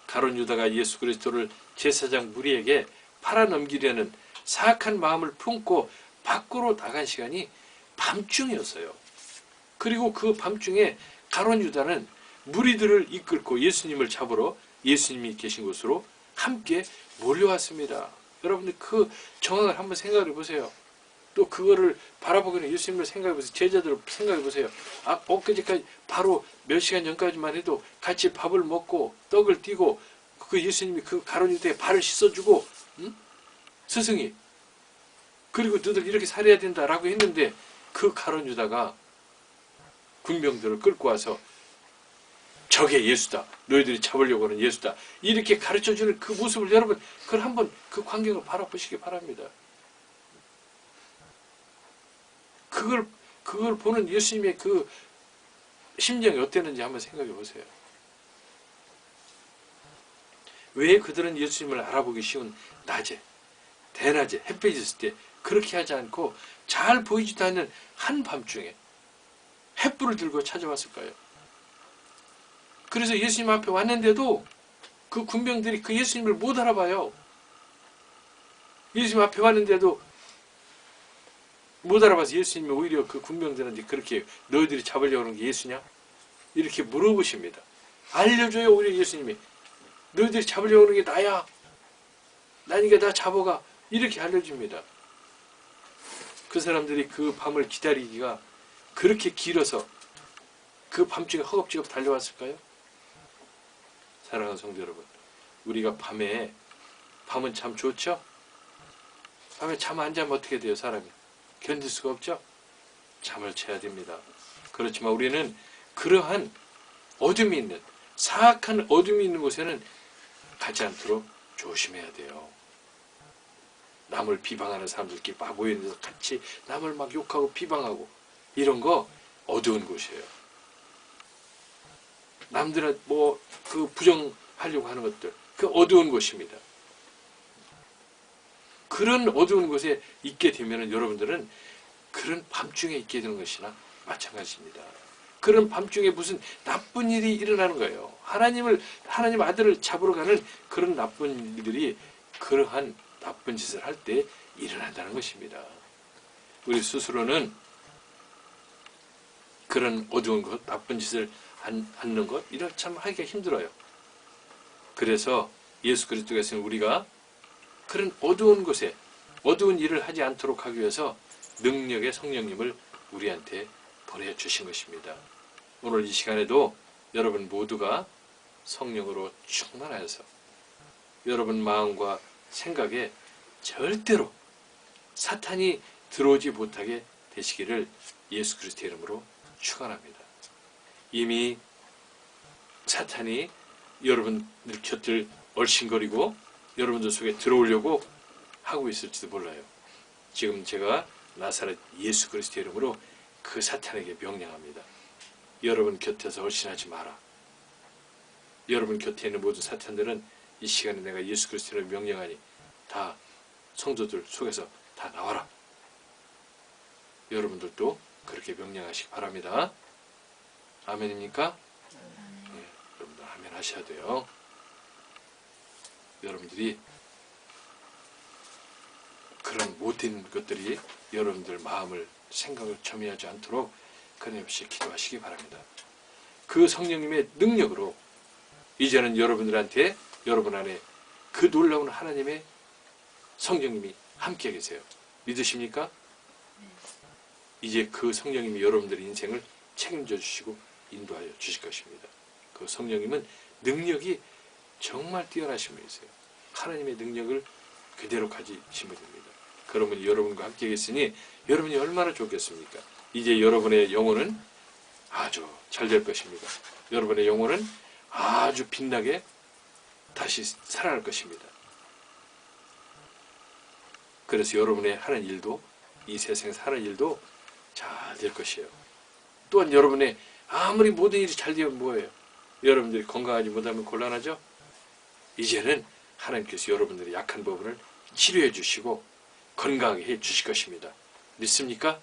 가룟 유다가 예수 그리스도를 제사장 무리에게 팔아넘기려는 사악한 마음을 품고 밖으로 나간 시간이 밤중이었어요. 그리고 그 밤중에 가룟 유다는 무리들을 이끌고 예수님을 잡으러 예수님이 계신 곳으로 함께 몰려왔습니다. 여러분들 그 정황을 한번 생각해 보세요. 또 그거를 바라보기는 예수님을 생각해 보세요. 제자들을 생각해 보세요. 엊그제까지 바로 몇 시간 전까지만 해도 같이 밥을 먹고 떡을 띄고 그 예수님이 그 가룟 유다의 발을 씻어주고, 스승이, 그리고 너들 이렇게 살아야 된다라고 했는데 그 가룟 유다가 군병들을 끌고 와서 저게 예수다, 너희들이 잡으려고 하는 예수다, 이렇게 가르쳐주는 그 모습을 여러분 그걸 한번 그 광경을 바라보시기 바랍니다. 그걸 보는 예수님의 그 심정이 어땠는지 한번 생각해 보세요. 왜 그들은 예수님을 알아보기 쉬운 낮에, 대낮에, 햇빛이 있을 때 그렇게 하지 않고 잘 보이지도 않는 한밤중에 횃불을 들고 찾아왔을까요? 그래서 예수님 앞에 왔는데도 그 군병들이 그 예수님을 못 알아봐요. 예수님 앞에 왔는데도 못 알아봐서 예수님이 오히려 그 군병들한테 그렇게 너희들이 잡으려고 하는 게 예수냐? 이렇게 물어보십니다. 알려줘요. 오히려 예수님이 너희들이 잡으려고 하는 게 나야. 나니까 나 잡아가. 이렇게 알려줍니다. 그 사람들이 그 밤을 기다리기가 그렇게 길어서 그 밤중에 허겁지겁 달려왔을까요? 사랑하는 성도 여러분, 우리가 밤은 참 좋죠? 밤에 잠 안 자면 어떻게 돼요, 사람이? 견딜 수가 없죠? 잠을 자야 됩니다. 그렇지만 우리는 그러한 어둠이 있는, 사악한 어둠이 있는 곳에는 가지 않도록 조심해야 돼요. 남을 비방하는 사람들끼리 막 모여있는 같이 남을 막 욕하고 비방하고 이런 거 어두운 곳이에요. 남들은 그 부정하려고 하는 것들, 그 어두운 곳입니다. 그런 어두운 곳에 있게 되면 여러분들은 그런 밤중에 있게 되는 것이나 마찬가지입니다. 그런 밤중에 무슨 나쁜 일이 일어나는 거예요. 하나님 아들을 잡으러 가는 그런 나쁜 일들이 그러한 나쁜 짓을 할 때 일어난다는 것입니다. 우리 스스로는 그런 어두운 것, 나쁜 짓을 하는 것, 이런 참 하기가 힘들어요. 그래서 예수 그리스도께서는 우리가 그런 어두운 곳에 어두운 일을 하지 않도록 하기 위해서 능력의 성령님을 우리한테 보내주신 것입니다. 오늘 이 시간에도 여러분 모두가 성령으로 충만하여서 여러분 마음과 생각에 절대로 사탄이 들어오지 못하게 되시기를 예수 그리스도의 이름으로 축원합니다. 이미 사탄이 여러분들 곁을 얼씬거리고 여러분들 속에 들어오려고 하고 있을지도 몰라요. 지금 제가 나사렛 예수 그리스도의 이름으로 그 사탄에게 명령합니다. 여러분 곁에서 얼씬하지 마라. 여러분 곁에 있는 모든 사탄들은 이 시간에 내가 예수 그리스도를 명령하니 다 성도들 속에서 다 나와라. 여러분들도 그렇게 명령하시기 바랍니다. 아멘입니까? 네, 여러분들 아멘 하셔야 돼요. 여러분들이 그런 못된 것들이 여러분들 마음을, 생각을 점유하지 않도록 끊임없이 기도하시기 바랍니다. 그 성령님의 능력으로 이제는 여러분들한테, 여러분 안에 그 놀라운 하나님의 성령님이 함께 계세요. 믿으십니까? 이제 그 성령님이 여러분들의 인생을 책임져 주시고 인도하여 주실 것입니다. 그 성령님은 능력이 정말 뛰어나신 분이세요. 하나님의 능력을 그대로 가지시면 됩니다. 그러면 여러분과 함께 있으니 여러분이 얼마나 좋겠습니까? 이제 여러분의 영혼은 아주 잘 될 것입니다. 여러분의 영혼은 아주 빛나게 다시 살아날 것입니다. 그래서 여러분의 하는 일도, 이 세상에서 하는 일도 잘 될 것이에요. 또한 여러분의 아무리 모든 일이 잘 되면 뭐예요? 여러분들이 건강하지 못하면 곤란하죠? 이제는 하나님께서 여러분들의 약한 부분을 치료해 주시고 건강하게 해 주실 것입니다. 믿습니까?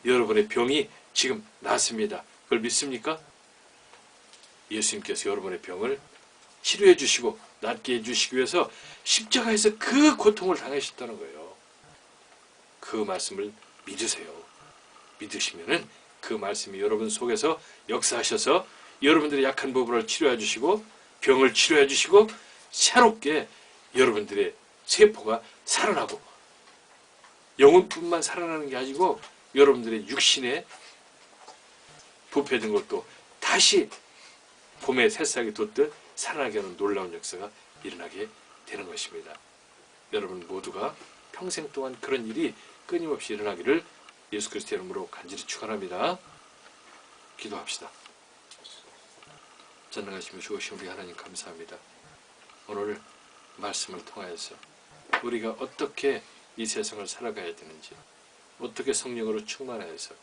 여러분의 병이 지금 낫습니다. 그걸 믿습니까? 예수님께서 여러분의 병을 치료해 주시고 낫게 해 주시기 위해서 십자가에서 그 고통을 당하셨다는 거예요. 그 말씀을 믿으세요. 믿으시면은 그 말씀이 여러분 속에서 역사하셔서 여러분들의 약한 부분을 치료해 주시고 병을 치료해 주시고 새롭게 여러분들의 세포가 살아나고 영혼뿐만 살아나는 게 아니고 여러분들의 육신에 부패된 것도 다시 봄의 새싹이 돋듯 살아나게 하는 놀라운 역사가 일어나게 되는 것입니다. 여러분 모두가 평생 동안 그런 일이 끊임없이 일어나기를 예수 그리스도의 이름으로 간절히 축원합니다. 기도합시다. 전능하시며 좋으신 우리 하나님 감사합니다. 오늘 말씀을 통하여서 우리가 어떻게 이 세상을 살아가야 되는지, 어떻게 성령으로 충만하여서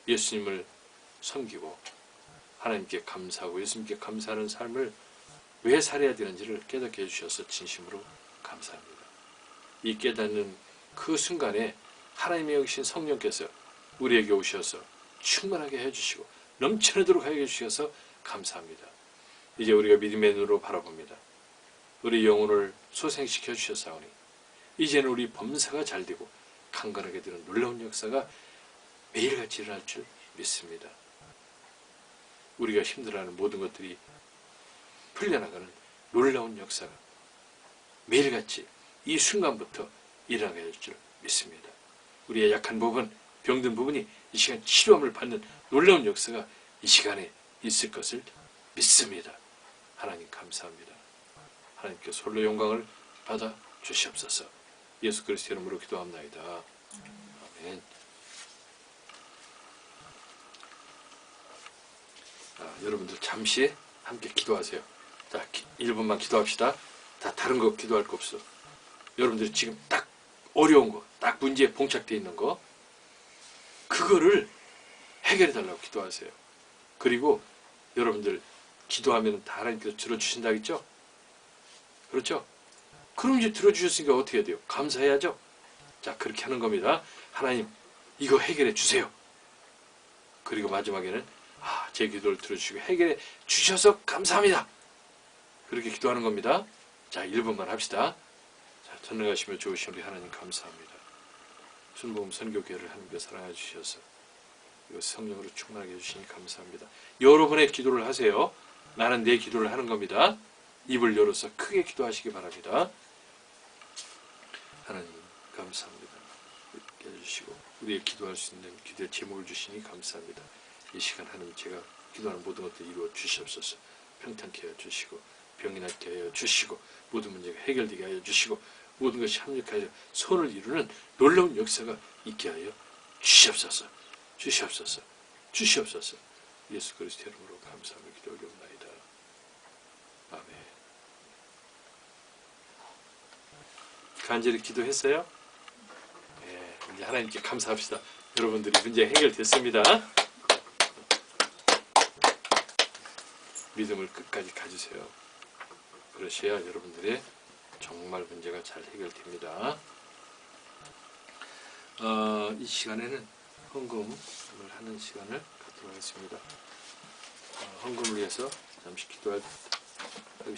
예수님을 섬기고 하나님께 감사하고 예수님께 감사하는 삶을 왜 살아야 되는지를 깨닫게 해주셔서 진심으로 감사합니다. 이 깨닫는 그 순간에 하나님의 영이신 성령께서 우리에게 오셔서 충만하게 해주시고 넘쳐나도록 하게 해주셔서 감사합니다. 이제 우리가 믿음의 눈으로 바라봅니다. 우리 영혼을 소생시켜 주셨사오니 이제는 우리 범사가 잘되고 강건하게 되는 놀라운 역사가 매일같이 일어날 줄 믿습니다. 우리가 힘들어하는 모든 것들이 풀려나가는 놀라운 역사가 매일같이 이 순간부터 일어나게 될 줄 믿습니다. 우리의 약한 부분, 병든 부분이 이 시간 치료함을 받는 놀라운 역사가 이 시간에 있을 것을 믿습니다. 하나님 감사합니다. 하나님께서 홀로 영광을 받아 주시옵소서. 예수 그리스도의 이름으로 기도합나이다. 아멘. 여러분들 잠시 함께 기도하세요. 자, 1분만 기도합시다. 다른 거 기도할 거 없어. 여러분들이 지금 딱 어려운 거, 딱 문제에 봉착되어 있는 거, 그거를 해결해 달라고 기도하세요. 그리고 여러분들 기도하면 다 하나님께서 들어주신다 했죠? 그렇죠? 그럼 이제 들어주셨으니까 어떻게 해야 돼요? 감사해야죠? 자, 그렇게 하는 겁니다. 하나님, 이거 해결해 주세요. 그리고 마지막에는 제 기도를 들어주시고 해결해 주셔서 감사합니다. 그렇게 기도하는 겁니다. 자, 1분만 합시다. 자, 전능하시며 좋으신 우리 하나님 감사합니다. 순복음 선교교회를 하나님께 사랑해 주셔서 이거 성령으로 충만하게 해주시니 감사합니다. 여러분의 기도를 하세요. 나는 내 기도를 하는 겁니다. 입을 열어서 크게 기도하시기 바랍니다. 하나님 감사합니다. 이렇게 해주시고 우리의 기도할 수 있는 기도의 제목을 주시니 감사합니다. 이 시간 하나님 제가 기도하는 모든 것들 이루어 주시옵소서. 평탄케 하여 주시고 병이 낫게 하여 주시고 모든 문제가 해결되게 하여 주시고 모든 것이 합력하여 선을 이루는 놀라운 역사가 있게 하여 주시옵소서. 주시옵소서. 주시옵소서. 예수 그리스도의 이름으로 감사하며 기도하옵나이다. 아멘. 간절히 기도했어요? 네, 이제 하나님께 감사합시다. 여러분들이 문제 해결됐습니다. 믿음을 끝까지 가지세요. 그러셔야 여러분들의 정말 문제가 잘 해결됩니다. 이 시간에는 헌금을 하는 시간을 갖도록 하겠습니다. 헌금을 위해서 잠시 기도하기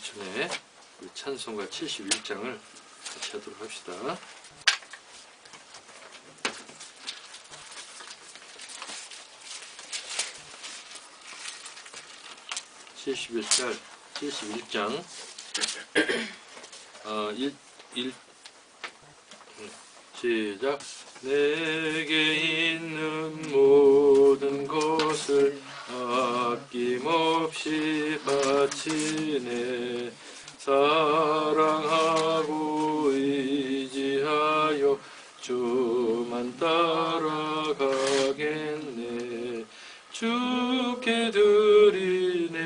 전에 우리 찬송가 71장을 같이 하도록 합시다. (71절) 71장 1 시작. 내게 있는 모든 것을 아낌없이 바치네. 사랑하고 의지하여 주만 따라가겠네. 주께 드리네.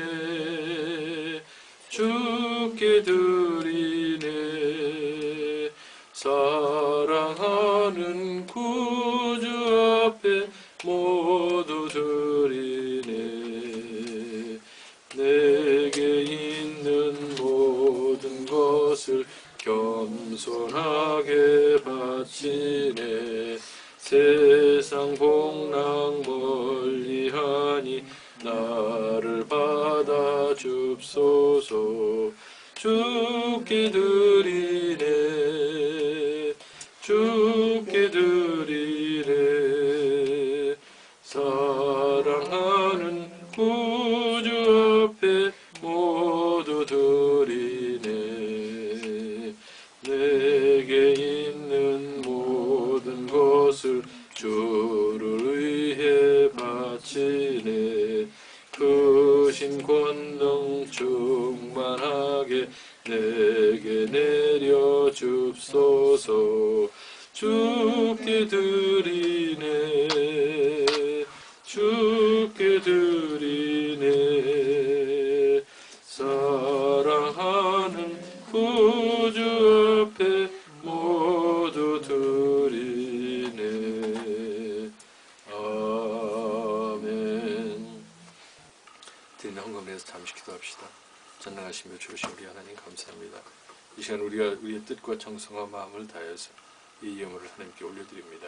주께 드리네. 사랑하는 구주 앞에 모두 드리네. 내게 있는 모든 것을 겸손하게 바치네. 세상 복락 멀리하니 나를 받아 줍소서. 주께 드리네. 주께 드리네. 사랑하는 구주 앞에 모두 드리네. 내게 있는 모든 것을 주를 위해 바치네. 크신 권능 충만하게 내게 내려 줍소서. 주께 드리네. 주께 드리네. 사랑하는 구주 앞에 모두 드리네. 아멘. 드리는 헌금에서 잠시 기도합시다. 전능하시며 주신 우리 하나님 감사합니다. 이 시간 우리가 우리의 뜻과 정성과 마음을 다해서 이 예물을 하나님께 올려드립니다.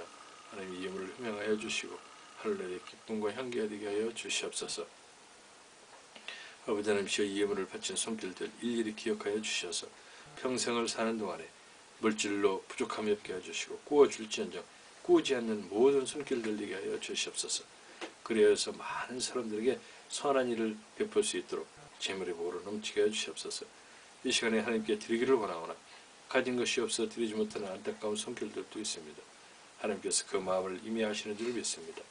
하나님 이 예물을 흠양하여 주시고 하늘나라의 기쁨과 향기가 되게 하여 주시옵소서. 아버지 하나님이여, 이 예물을 바친 손길들 일일이 기억하여 주셔서 평생을 사는 동안에 물질로 부족함이 없게 해주시고 구워줄지언정 구우지 않는 모든 손길들 되게 하여 주시옵소서. 그리하여서 많은 사람들에게 선한 일을 베풀 수 있도록 재물의 복으로 넘치게 해주시옵소서. 이 시간에 하나님께 드리기를 원하오나 가진 것이 없어 드리지 못하는 안타까운 손길들도 있습니다. 하나님께서 그 마음을 이미 아시는 줄 믿습니다.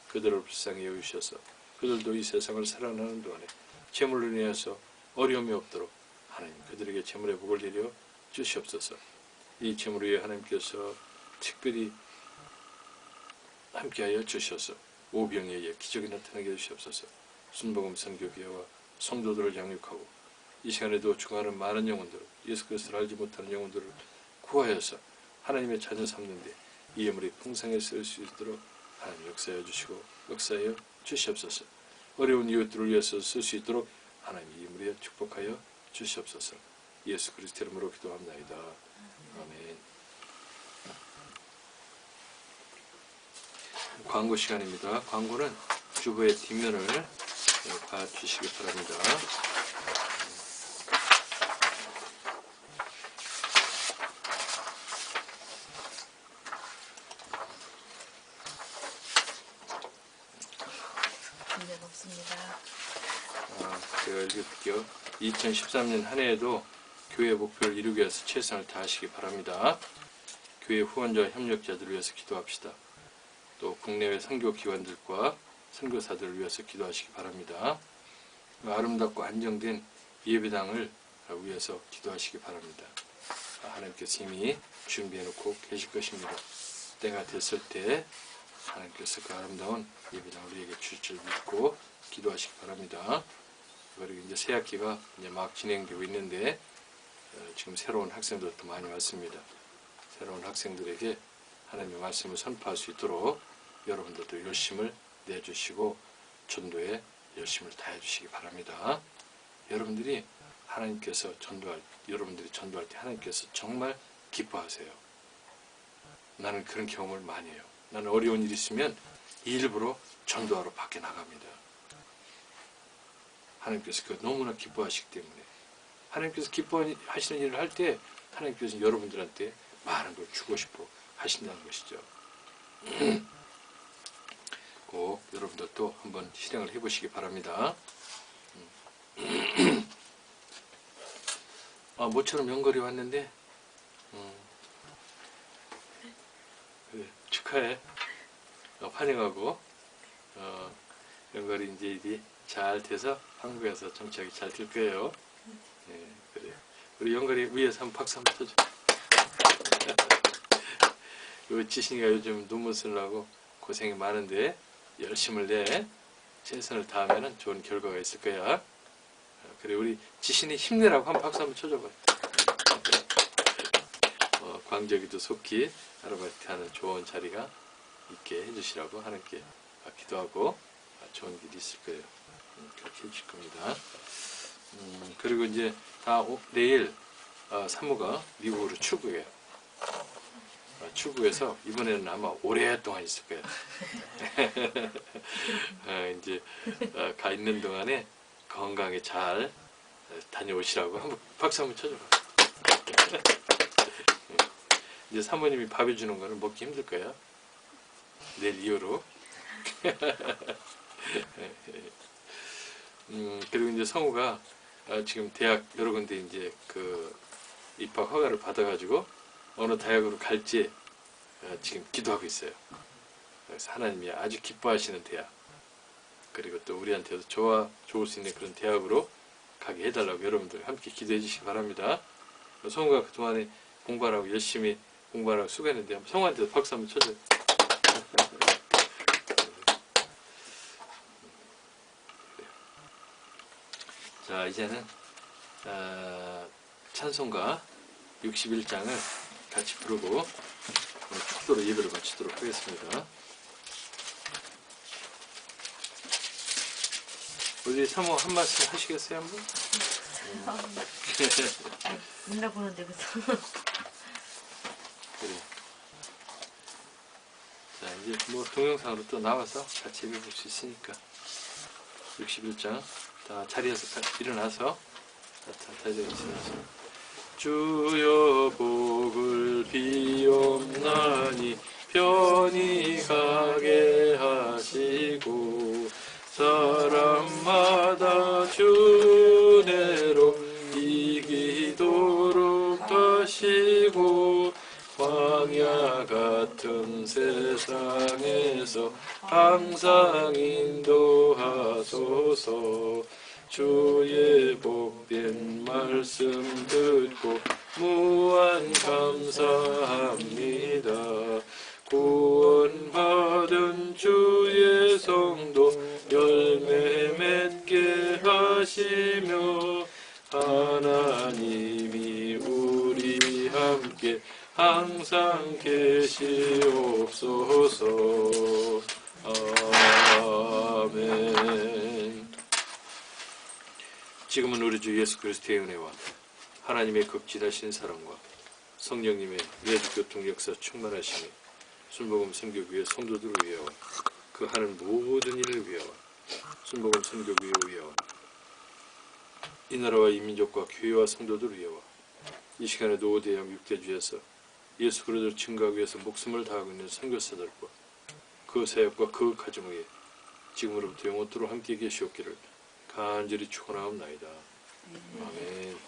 그들을 불쌍히 여기셔서 그들도 이 세상을 살아가는 동안에 재물로 인해서 어려움이 없도록 하나님 그들에게 재물의 복을 내려 주시옵소서. 이 재물 위에 하나님께서 특별히 함께하여 주셔서 오병이에 의해 기적이 나타나게 해주시옵소서. 순복음 선교교회와 성도들을 양육하고 이 시간에도 죽어가는 많은 영혼들, 예수 그리스도를 알지 못하는 영혼들을 구하여서 하나님의 자녀 삼는데 이 예물이 풍성하게 쓰일 수 있도록 하나님 역사하여 주시고 역사하여 주시옵소서. 어려운 이웃들을 위해서 쓸 수 있도록 하나님 이 예물에 축복하여 주시옵소서. 예수 그리스도 이름으로 기도합나이다. 아멘. 광고 시간입니다. 광고는 주보의 뒷면을 봐주시기 바랍니다. 문제가 없습니다. 제가 읽어볼게요. 2013년 한 해에도 교회 목표를 이루기 위해서 최선을 다하시기 바랍니다. 교회 후원자와 협력자들을 위해서 기도합시다. 또 국내외 선교기관들과 선교사들을 위해서 기도하시기 바랍니다. 아름답고 안정된 예배당을 위해서 기도하시기 바랍니다. 하나님께서 이미 준비해놓고 계실 것입니다. 때가 됐을 때 하나님께서 그 아름다운 예배당을 우리에게 주실 줄 믿고 기도하시기 바랍니다. 그리고 이제 새 학기가 이제 막 진행되고 있는데 지금 새로운 학생들도 많이 왔습니다. 새로운 학생들에게 하나님의 말씀을 선포할 수 있도록 여러분들도 열심을 내주시고 전도에 열심을 다해 주시기 바랍니다. 여러분들이 여러분들이 전도할 때 하나님께서 정말 기뻐하세요. 나는 그런 경험을 많이 해요. 나는 어려운 일이 있으면 일부러 전도하러 밖에 나갑니다. 하나님께서 그걸 너무나 기뻐하시기 때문에 하나님께서 기뻐하시는 일을 할 때 하나님께서 여러분들한테 많은 걸 주고 싶어 하신다는 것이죠. 꼭 여러분들도 한번 실행을 해보시기 바랍니다. 모처럼 연결이 왔는데 그래, 축하해. 환영하고 연결이 이제 잘 돼서 한국에서 정착이 잘 될 거예요. 네, 그래. 우리 영걸이 위에서 한번 박수 한번 쳐줘. 요 지신이가 요즘 논문 쓰느라고 고생이 많은데 열심을 내 최선을 다하면 좋은 결과가 있을 거야. 그래 우리 지신이 힘내라고 한번 박수 한번 쳐줘봐. 광적이도 속히 아르바이트 하는 좋은 자리가 있게 해주시라고 하나님께 기도하고 좋은 길이 있을 거예요. 그렇게 해주실 겁니다. 그리고 이제 내일 사무가 미국으로 출국해요. 출국해서 이번에는 아마 오랫동안 있을 거예요. 이제 가 있는 동안에 건강히 잘 다녀오시라고 한번 박수 한번 쳐줘봐. 이제 사모님이 밥 해주는 거는 먹기 힘들 거예요. 내일 이후로. 그리고 이제 성우가 지금 대학 여러 군데 이제 그 입학 허가를 받아가지고 어느 대학으로 갈지 지금 기도하고 있어요. 그래서 하나님이 아주 기뻐하시는 대학, 그리고 또 우리한테도 좋을 수 있는 그런 대학으로 가게 해달라고 여러분들 함께 기도해 주시기 바랍니다. 성우가 그동안에 공부하라고 열심히 공부하라고 수고했는데 성우한테도 박수 한번 쳐줘요. 자, 이제는 찬송가 61장을 같이 부르고 오늘 축도로 예배를 마치도록 하겠습니다. 우리 사모 한 말씀 하시겠어요, 한번? 맨날 보는데 그래서. 그래. 자, 이제 뭐 동영상으로 또 나와서 같이 예배 볼 수 있으니까 61장 다 자리에서 일어나서 다 일어나서 주여 복을 비옵나니 편히 가게 하시고 사람마다 주 은혜로 이기도록 하시고 광야 같은 세상에서 항상 인도하소서. 주의 복된 말씀 듣고 무한 감사합니다. 구원받은 주의 성도 열매 맺게 하시며 하나님이 우리 함께 항상 계시옵소서. 아멘. 지금은 우리 주 예수 그리스도의 은혜와 하나님의 극진하신 사랑과 성령님의 내주교통 역사 충만하심이 순복음 선교교회 성도들을 위하여 그 하는 모든 일을 위하여 순복음 선교교회 위하여 이 나라와 이 민족과 교회와 성도들을 위하여 이 시간에도 오대양 육대주에서 예수 그리스도를 증거하기 위해서 목숨을 다하고 있는 선교사들과 그 사역과 그 가정 위에 지금으로부터 영원토록 함께 계시옵기를 간절히 축원하옵나이다. 아멘.